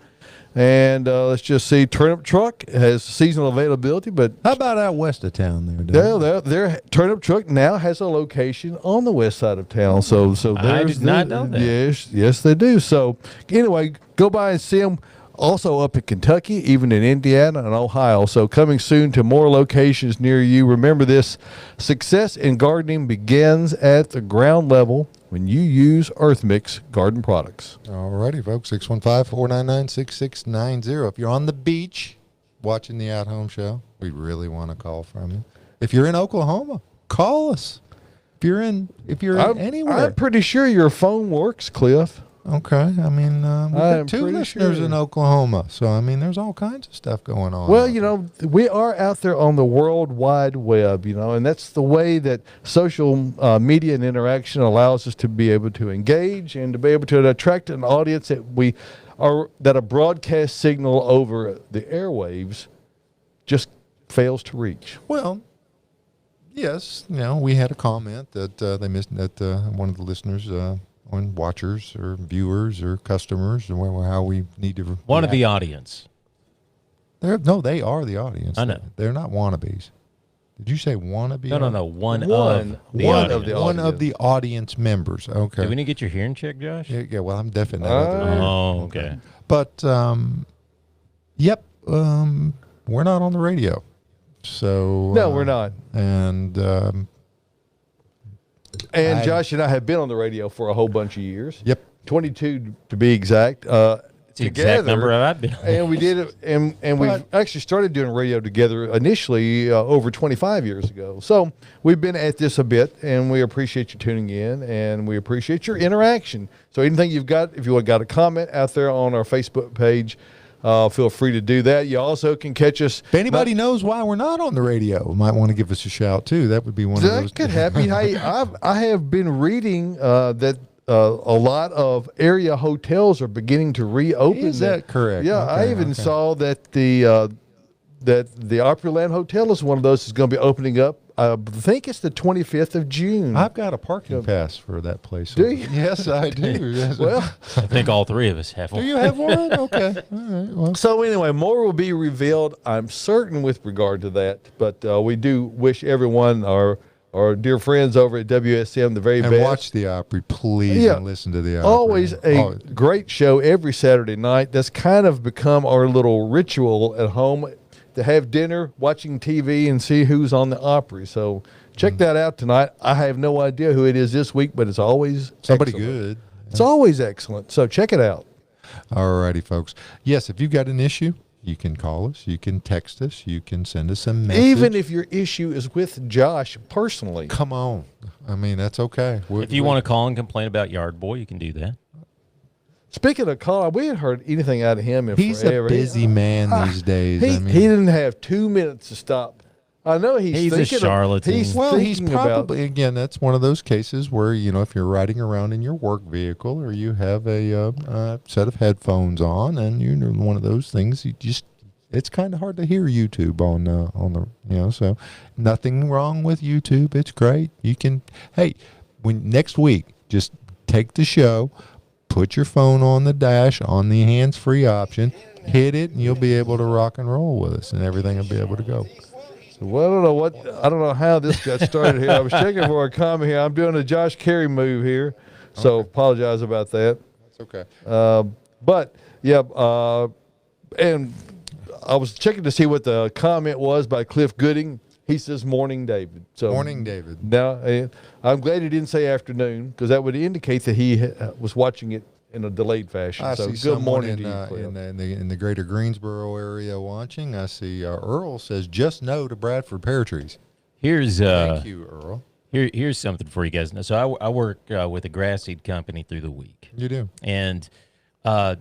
And let's just see, Turnip Truck has seasonal availability. But how about out west of town there? Their Turnip Truck now has a location on the west side of town. So I did not know that. Yes, they do. So anyway, go by and see them. Also up in Kentucky, even in Indiana and Ohio. So coming soon to more locations near you. Remember this, success in gardening begins at the ground level when you use Earth Mix Garden Products. All righty, folks, 615-499-6690. If you're on the beach watching the At Home Show, we really want to call from you. If you're in Oklahoma, call us. If you're anywhere. I'm pretty sure your phone works, Cliff. Okay. I mean, we've got 2 listeners in Oklahoma. So, I mean, there's all kinds of stuff going on. Well, we are out there on the World Wide Web, and that's the way that social media and interaction allows us to be able to engage and to be able to attract an audience that a broadcast signal over the airwaves just fails to reach. Well, yes. We had a comment that they missed that one of the listeners on watchers or viewers or customers, or how we need to one of the audience. They are the audience. I know. They're not wannabes. Did you say wannabe? No. One of the audience members. Okay. Do we need to get your hearing checked, Josh? Yeah. Well, I'm deaf in that. Oh, okay. But yep. We're not on the radio. So no, we're not. And Josh and I have been on the radio for a whole bunch of years. Yep. 22 to be exact. It's the exact number I've been on. And we did it, and we've actually started doing radio together initially over 25 years ago. So we've been at this a bit, and we appreciate you tuning in, and we appreciate your interaction. So anything you've got, if you've got a comment out there on our Facebook page, feel free to do that. You also can catch us. If anybody knows why we're not on the radio, might want to give us a shout too. That would be one of those. That could happen. Hey, I have been reading that a lot of area hotels are beginning to reopen. Is that correct? Yeah, okay, I even saw that the Opryland Hotel is one of those that's going to be opening up. I think it's the 25th of June. I've got a parking pass for that place. Do you? Yes, I do. Yes. Well, I think all 3 of us have one. Do you have one? Okay. All right. Well. So anyway, more will be revealed, I'm certain, with regard to that. But we do wish everyone, our dear friends over at WSM, the very best. And watch the Opry, please, and listen to the Opry. Always a great show every Saturday night. That's kind of become our little ritual at home, to have dinner, watching TV, and see who's on the Opry. So check that out tonight. I have no idea who it is this week, but it's always somebody excellent. Good. It's always excellent. So check it out. All righty, folks. Yes, if you've got an issue, you can call us. You can text us. You can send us a message. Even if your issue is with Josh personally. Come on. I mean, that's okay. If you want to call and complain about Yard Boy, you can do that. Speaking of Colin, we hadn't heard anything out of him in He's forever. He's a busy man these days. He didn't have 2 minutes to stop I know he's a thinking charlatan. He's probably, again, that's one of those cases where, if you're riding around in your work vehicle or you have a set of headphones on and one of those things, it's kind of hard to hear YouTube on the, so nothing wrong with YouTube. It's great. You can, next week, just take the show, put your phone on the dash on the hands-free option, hit it, and you'll be able to rock and roll with us, and everything will be able to go. Well, I don't know how this got started here. I was checking for a comment here. I'm doing a Josh Cary move here, so apologize about that. That's okay. And I was checking to see what the comment was by Cliff Gooding. He says, "Morning, David." So Morning, David. Now, I'm glad he didn't say afternoon, because that would indicate that he was watching it in a delayed fashion. I so see good morning in, to you, Cliff. in the greater Greensboro area watching. I see Earl says, just no to Bradford pear trees. Here's Thank you, Earl. Here's something for you guys. So I work with a grass seed company through the week. You do. And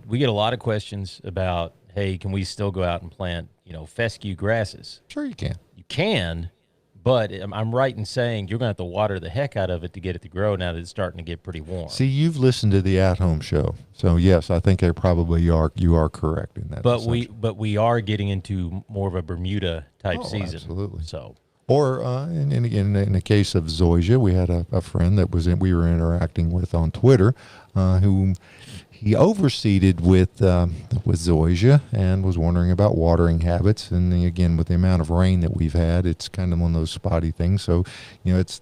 we get a lot of questions about, hey, can we still go out and plant, fescue grasses? Sure you can. You can, but I'm right in saying you're going to have to water the heck out of it to get it to grow now that it's starting to get pretty warm. See, you've listened to the at-home show, so yes, I think you are correct in that. But we are getting into more of a Bermuda type season. Absolutely. So. Or in the case of zoysia, we had a friend that we were interacting with on Twitter, whom he overseeded with zoysia and was wondering about watering habits. And again, with the amount of rain that we've had, it's kind of one of those spotty things. So, it's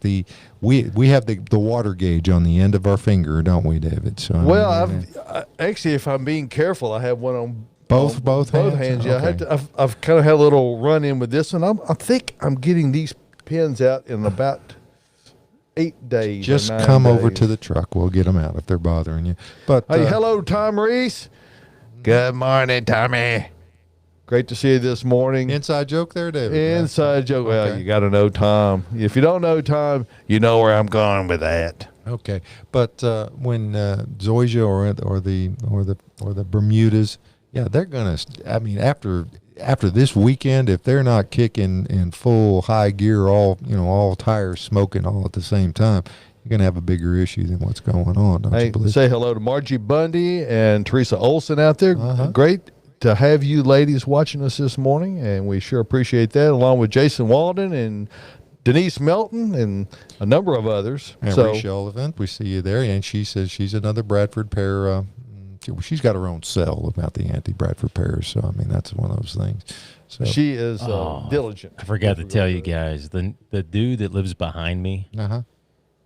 we have the water gauge on the end of our finger, don't we, David? So Actually, if I'm being careful, I have one on both hands. Yeah, Okay. I've kind of had a little run in with this one. I think I'm getting these pins out in about 8 days. Just come over to the truck. We'll get them out if they're bothering you. But hey, hello, Tom Reese. Good morning, Tommy. Great to see you this morning. Inside joke there, David. Inside joke. Well, you got to know Tom. If you don't know Tom, you know where I'm going with that. Okay, but when zoysia or the Bermudas, yeah, they're gonna. I mean, after this weekend, if they're not kicking in full high gear, all tires smoking all at the same time, you're going to have a bigger issue than what's going on. Don't you believe? Say hello to Margie Bundy and Teresa Olson out there. Great to have you ladies watching us this morning, and we sure appreciate that, along with Jason Walden and Denise Melton and a number of others. And Rachel Event, we see you there, and she says she's another Bradford pear. She's got her own cell about the anti-Bradford pears, so I mean that's one of those things. So she is diligent. I forgot to tell you guys, the dude that lives behind me,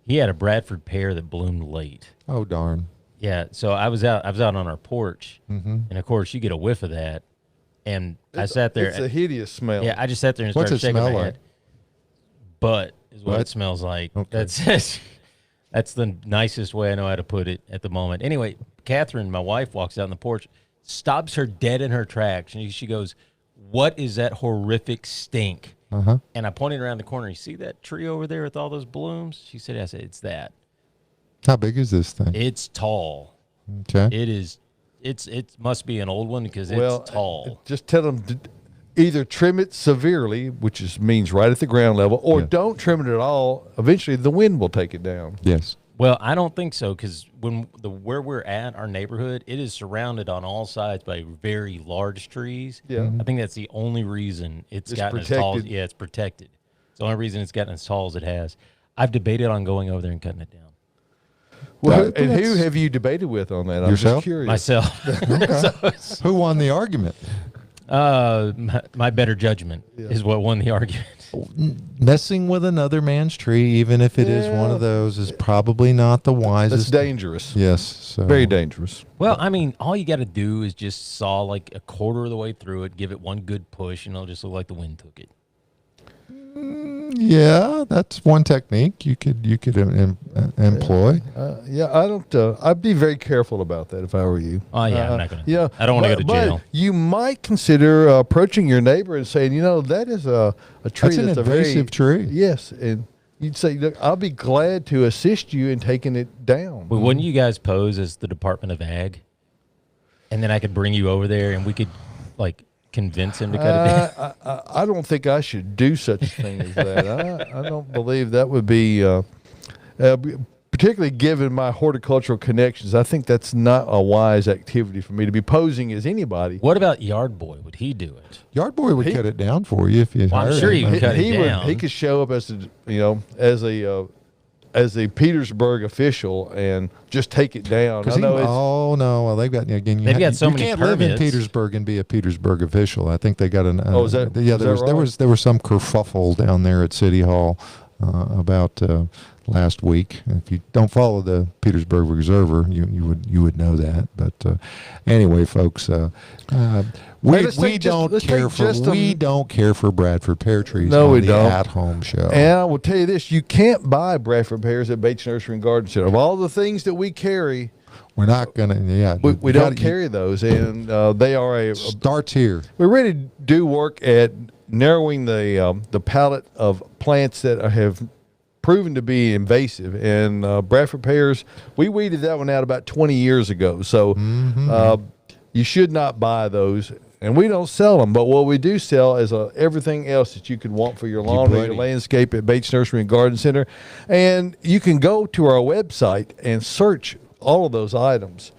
he had a Bradford pear that bloomed late. Oh darn! Yeah, so I was out on our porch, and of course you get a whiff of that, and I sat there. It's a hideous smell. Yeah, I just sat there and What's started it shaking smell my like? head. But is what it smells like. Okay. That's the nicest way I know how to put it at the moment. Anyway, Catherine, my wife, walks out on the porch, stops her dead in her tracks, and she goes, "What is that horrific stink?" And I pointed around the corner. You see that tree over there with all those blooms? She said, "I said it's that." How big is this thing? It's tall. Okay. It is. It must be an old one because it's tall. Just tell them to either trim it severely, which means right at the ground level, or don't trim it at all. Eventually, the wind will take it down. Yes. Well, I don't think so, because where we're at, our neighborhood, it is surrounded on all sides by very large trees. Yeah. I think that's the only reason it's gotten protected. as tall. Yeah, it's protected. It's the only reason it's gotten as tall as it has. I've debated on going over there and cutting it down. Well, and who have you debated with on that? I'm Yourself? just curious. Myself. Who won the argument? My better judgment is what won the argument. Messing with another man's tree, even if it is one of those, is probably not the wisest. That's dangerous. Yes. So. Very dangerous. Well, I mean, all you got to do is just saw like a quarter of the way through it, give it one good push, and it'll just look like the wind took it. Yeah, that's one technique you could employ. I don't. I'd be very careful about that if I were you. Oh yeah, I'm not gonna. Yeah, I don't want to go to jail. But you might consider approaching your neighbor and saying, that is a tree that's an invasive tree. Yes, and you'd say, look, I'll be glad to assist you in taking it down. But wouldn't you guys pose as the Department of Ag, and then I could bring you over there and we could convince him to cut it down? I don't think I should do such a thing as that. I don't believe that would be, particularly given my horticultural connections, I think that's not a wise activity for me to be posing as anybody. What about Yard Boy? Would he do it? Yard Boy would cut it down for you if you. Well, I'm hired sure him. he would cut it down. He could show up as a Petersburg official and just take it down. They've got again. They've got so many You can't live in permits. Petersburg and be a Petersburg official. I think they got an. Is that? Yeah, is there that was right? there was some kerfuffle down there at City Hall about last week. If you don't follow the Petersburg Observer, you would know that. But anyway, folks, we don't care for Bradford pear trees. No, on we the don't. At-home show. And I will tell you this: you can't buy Bradford pears at Bates Nursery and Garden Center. Of all the things that we carry, We're not gonna. Yeah, we don't carry those, and they are starts here. We really do work at narrowing the palette of plants that have proven to be invasive. And Bradford pears, we weeded that one out about 20 years ago. So you should not buy those. And we don't sell them, but what we do sell is everything else that you could want for your lawn or your landscape at Bates Nursery and Garden Center. And you can go to our website and search all of those items.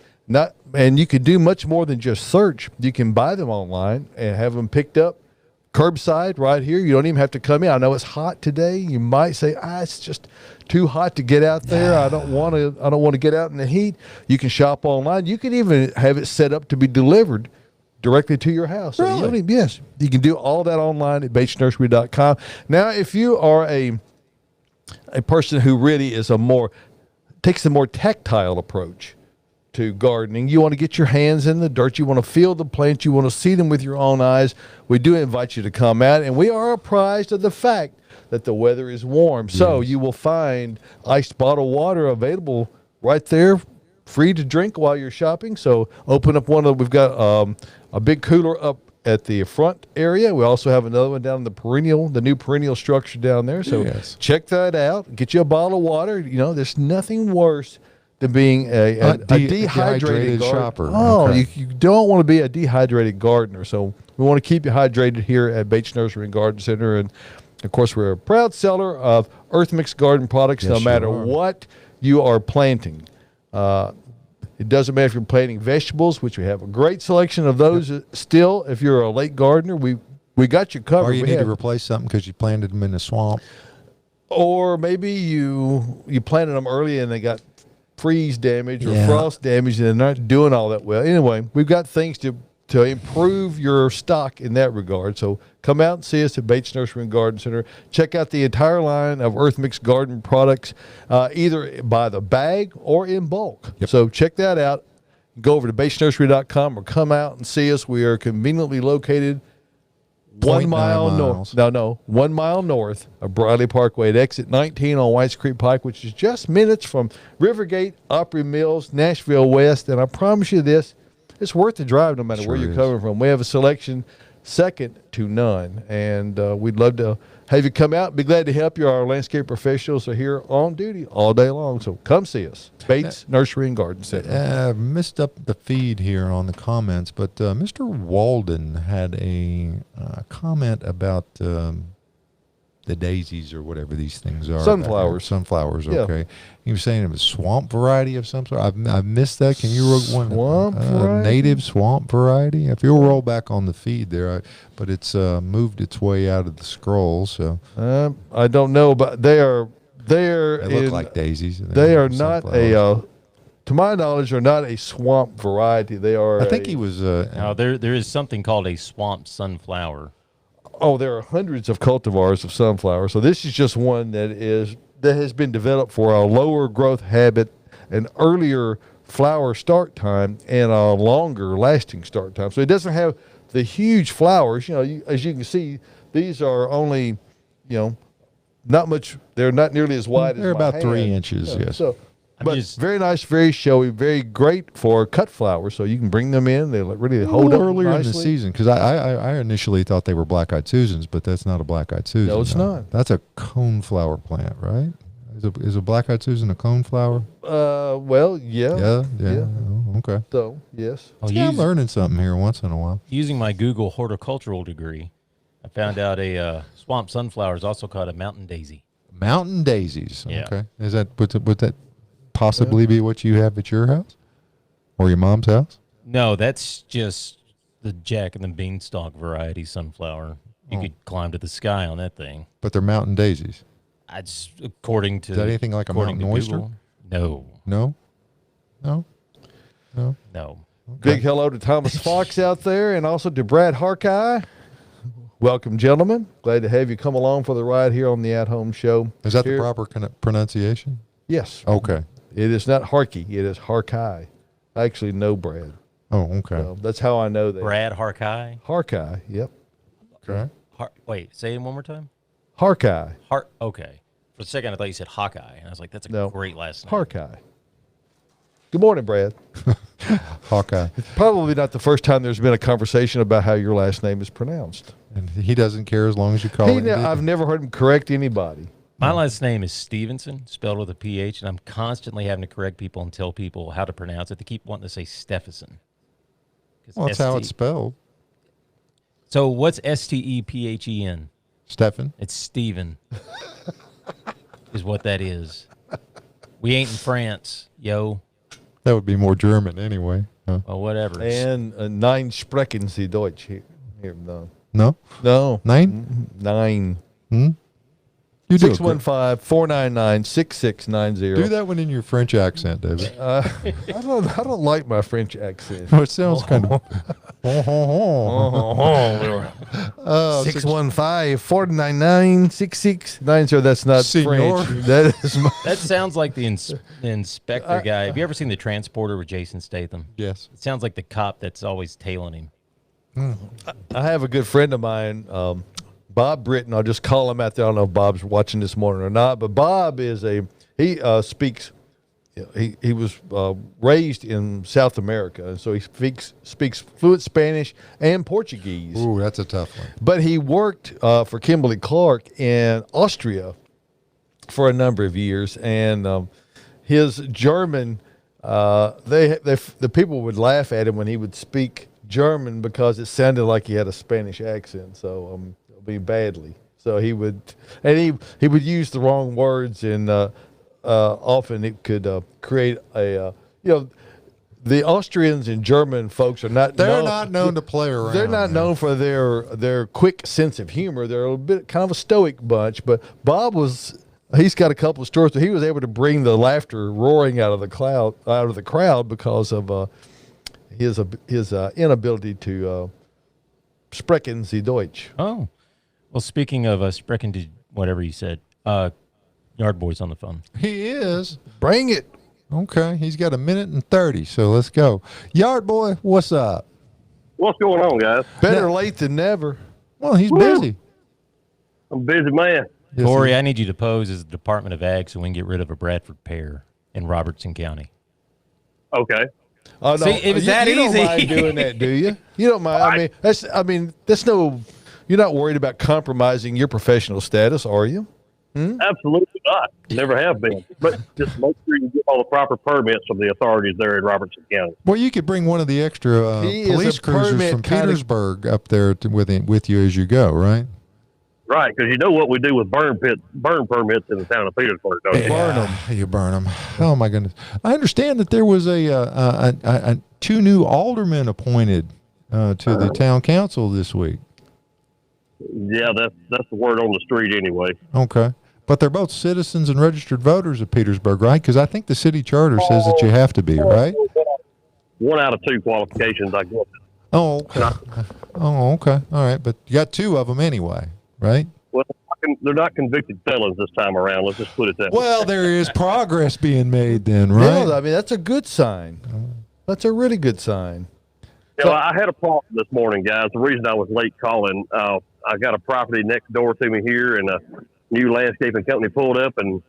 And you can do much more than just search. You can buy them online and have them picked up curbside right here. You don't even have to come in. I know it's hot today. You might say, it's just too hot to get out there. I don't want to get out in the heat. You can shop online. You can even have it set up to be delivered directly to your house. Really? So yes, you can do all that online at batesnursery.com. Now, if you are a person who really takes a more tactile approach to gardening, you want to get your hands in the dirt, you want to feel the plants, you want to see them with your own eyes, we do invite you to come out, and we are apprised of the fact that the weather is warm. So you will find iced bottled water available right there, free to drink while you're shopping. So open up we've got a big cooler up at the front area. We also have another one down in the new perennial structure down there. So check that out. Get you a bottle of water. There's nothing worse than being a dehydrated shopper. You don't want to be a dehydrated gardener. So we want to keep you hydrated here at Bates Nursery and Garden Center. And of course, we're a proud seller of Earth Mix garden products, no matter what you are planting. It doesn't matter if you're planting vegetables, which we have a great selection of those still. If you're a late gardener, we got you covered. Or you need to replace something because you planted them in the swamp. Or maybe you planted them early and they got freeze damage or frost damage and they're not doing all that well. Anyway, we've got things to improve your stock in that regard. So come out and see us at Bates Nursery and Garden Center. Check out the entire line of Earth Mix garden products, either by the bag or in bulk. So check that out. Go over to batesnursery.com or come out and see us. We are conveniently located 1 mile north. 1 mile north of Briley Parkway at exit 19 on Whites Creek Pike, which is just minutes from Rivergate, Opry Mills, Nashville West. And I promise you this, it's worth the drive no matter where you're coming from. We have a selection second to none. And we'd love to have you come out. Be glad to help you. Our landscape professionals are here on duty all day long. So come see us. Bates Nursery and Garden Center. Missed up the feed here on the comments, but Mr. Walden had a comment about the daisies or whatever these things are. Sunflowers, okay. He was saying it was swamp variety of some sort. I've missed that. Can you roll one? Native swamp variety? If you'll roll back on the feed there, but it's moved its way out of the scroll. So I don't know, but they look like daisies. They are not to my knowledge, are not a swamp variety. They are. I think he was. There is something called a swamp sunflower. There are hundreds of cultivars of sunflower. So this is just one that has been developed for a lower growth habit, an earlier flower start time, and a longer lasting start time. So it doesn't have the huge flowers. As you can see, these are only, not much. They're not nearly as wide as they're my about hand. 3 inches. Yes. But very nice, very showy, very great for cut flowers. So you can bring them in. They really hold up earlier nicely. in the season, because I initially thought they were black-eyed Susans, but that's not a black-eyed Susan. No, it's not. That's a coneflower plant, right? Is a black-eyed Susan a coneflower? Well, yeah. Yeah. Oh, okay. So, yes. Oh, I'm learning something here once in a while. using my Google horticultural degree, I found out a swamp sunflower is also called a mountain daisy. Mountain daisies. Yeah. Okay. Would that possibly be what you have at your house or your mom's house? No, that's just the Jack and the Beanstalk variety sunflower. You could climb to the sky on that thing. But they're mountain daisies. That's according to. Is that anything like a according mountain to oyster? Google. No. No. No. No. No. Big hello to Thomas Fox out there and also to Brad Harkeye. Welcome, gentlemen. Glad to have you come along for the ride here on the At Home Show. Is that Here- the proper pronunciation? Yes. Okay. It is not Harkey. It is Harkeye. I actually know Brad. Oh, okay. So that's how I know that. Brad Harkeye. Harkeye. Yep. Okay. Wait, say it one more time. Harkeye. Okay. For a second, I thought you said Hawkeye, and I was like, that's a No. great last name. Harkeye. Good morning, Brad. Hawkeye. Probably not the first time there's been a conversation about how your last name is pronounced. And he doesn't care as long as you call him. I've never heard him correct anybody. My last name is Stevenson, spelled with a PH, and I'm constantly having to correct people and tell people how to pronounce it. They keep wanting to say Stephenson. Well, that's how it's spelled. So what's Stephen? Stephen. It's Steven. Is what that is. We ain't in France, yo. That would be more German anyway. Huh? Well, whatever. And nine sprechen Sie Deutsch here. No. No? No. 9? 9. You do it. 615-499-6690. Do that one in your French accent, David. I don't like my French accent. Well, it sounds kind of. 615-499-6690. That's not Senor. French. That is my, That sounds like the inspector guy. Have you ever seen The Transporter with Jason Statham? Yes. It sounds like the cop that's always tailing him. I have a good friend of mine, Bob Britton. I'll just call him out there. I don't know if Bob's watching this morning or not, but Bob is he speaks. He was raised in South America, and so he speaks fluent Spanish and Portuguese. Ooh, that's a tough one. But he worked for Kimberly Clark in Austria for a number of years, and his German, the people would laugh at him when he would speak German because it sounded like he had a Spanish accent. So badly. So he would use the wrong words, and often it could create a the Austrians and German folks are not. They're not known to play around. They're not known for their quick sense of humor. They're a bit kind of a stoic bunch. But Bob he's got a couple of stories where he was able to bring the laughter roaring out of the crowd because of his inability to sprechen Sie Deutsch. Oh. Well, speaking of sprechen to whatever you said, Yard Boy's on the phone. He is. Bring it. Okay, he's got 1:30, so let's go. Yard Boy, what's up? What's going on, guys? Better late than never. Well, he's busy. I'm a busy man. Yes, Corey, I need you to pose as the Department of Ag so we can get rid of a Bradford pear in Robertson County. Okay. Oh, no. See, it was that you easy. don't mind doing that, do you? You don't mind. That's no. You're not worried about compromising your professional status, are you? Absolutely not. Never have been. But just make sure you get all the proper permits from the authorities there in Robertson County. Well, you could bring one of the extra He is police a cruisers permit from kinda- Petersburg up there with you as you go, right? Right, because you know what we do with burn permits in the town of Petersburg, don't you? Burn 'em. You burn them. Oh my goodness! I understand that there was a 2 new aldermen appointed to the town council this week. Yeah, that's the word on the street anyway. Okay, but they're both citizens and registered voters of Petersburg, right? Because I think the city charter says that you have to be, right? 1 out of 2 qualifications, I guess. Oh, okay. Oh, okay. All right, but you got 2 of them anyway, right? Well, they're not convicted felons this time around. Let's just put it that way. Well, there is progress being made then, right? Yeah, I mean, that's a good sign. That's a really good sign. You know, I had a problem this morning, guys. The reason I was late calling, I got a property next door to me here, and a new landscaping company pulled up, and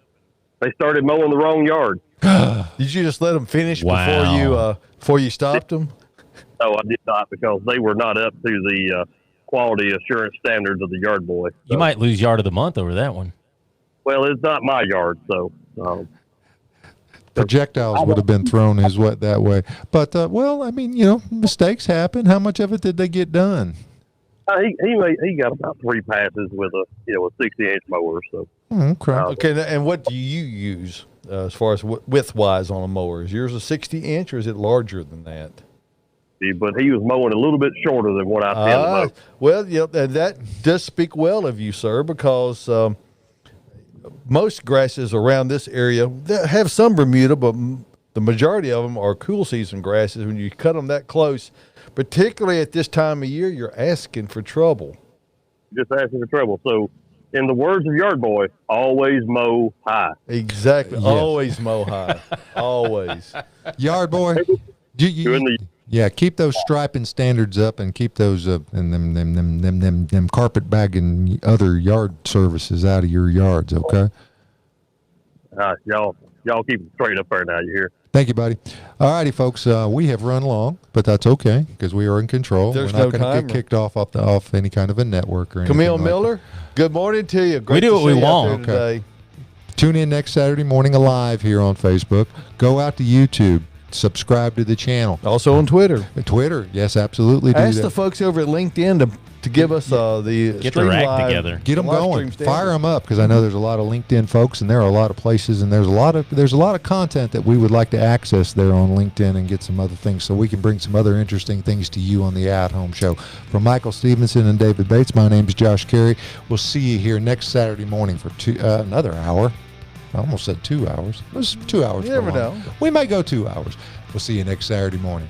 they started mowing the wrong yard. Did you just let them finish Wow. before you stopped them? No, I did not, because they were not up to the quality assurance standards of the yard boy. You might lose Yard of the Month over that one. Well, it's not my yard, so. Projectiles would have been thrown his way that way. But, well, I mean, mistakes happen. How much of it did they get done? He got about 3 passes with a 60-inch mower. So. Okay. Okay, and what do you use as far as width-wise on a mower? Is yours a 60-inch, or is it larger than that? But he was mowing a little bit shorter than what I tend to mow. Well, and that does speak well of you, sir, because most grasses around this area that have some Bermuda, but the majority of them are cool season grasses. When you cut them that close, particularly at this time of year, you're asking for trouble. Just asking for trouble. So, in the words of Yard Boy, always mow high. Exactly. Yes. Always mow high. Always. Yard Boy, keep those striping standards up and keep those and them carpet bagging other yard services out of your yards, okay? Y'all keep it straight up there now, you hear? Thank you, buddy. All righty, folks. We have run long, but that's okay because we are in control. There's We're not no going to timer. get kicked off any kind of a network or anything. Camille like Miller, that. good morning to you. Great We do to what we see you out want. there Okay. today. Tune in next Saturday morning live here on Facebook. Go out to YouTube. Subscribe to the channel. Also on Twitter. Twitter, yes, absolutely. Do Ask that. the folks over at LinkedIn to give us the Get stream their act live, together. Get them live going. stream Fire standards. them up because I know there's a lot of LinkedIn folks and there are a lot of places and there's a lot of content that we would like to access there on LinkedIn and get some other things so we can bring some other interesting things to you on the At Home Show. From Michael Stevenson and David Bates, my name is Josh Cary. We'll see you here next Saturday morning for another hour. I almost said 2 hours. It was 2 hours. You never for long. know. We may go 2 hours. We'll see you next Saturday morning.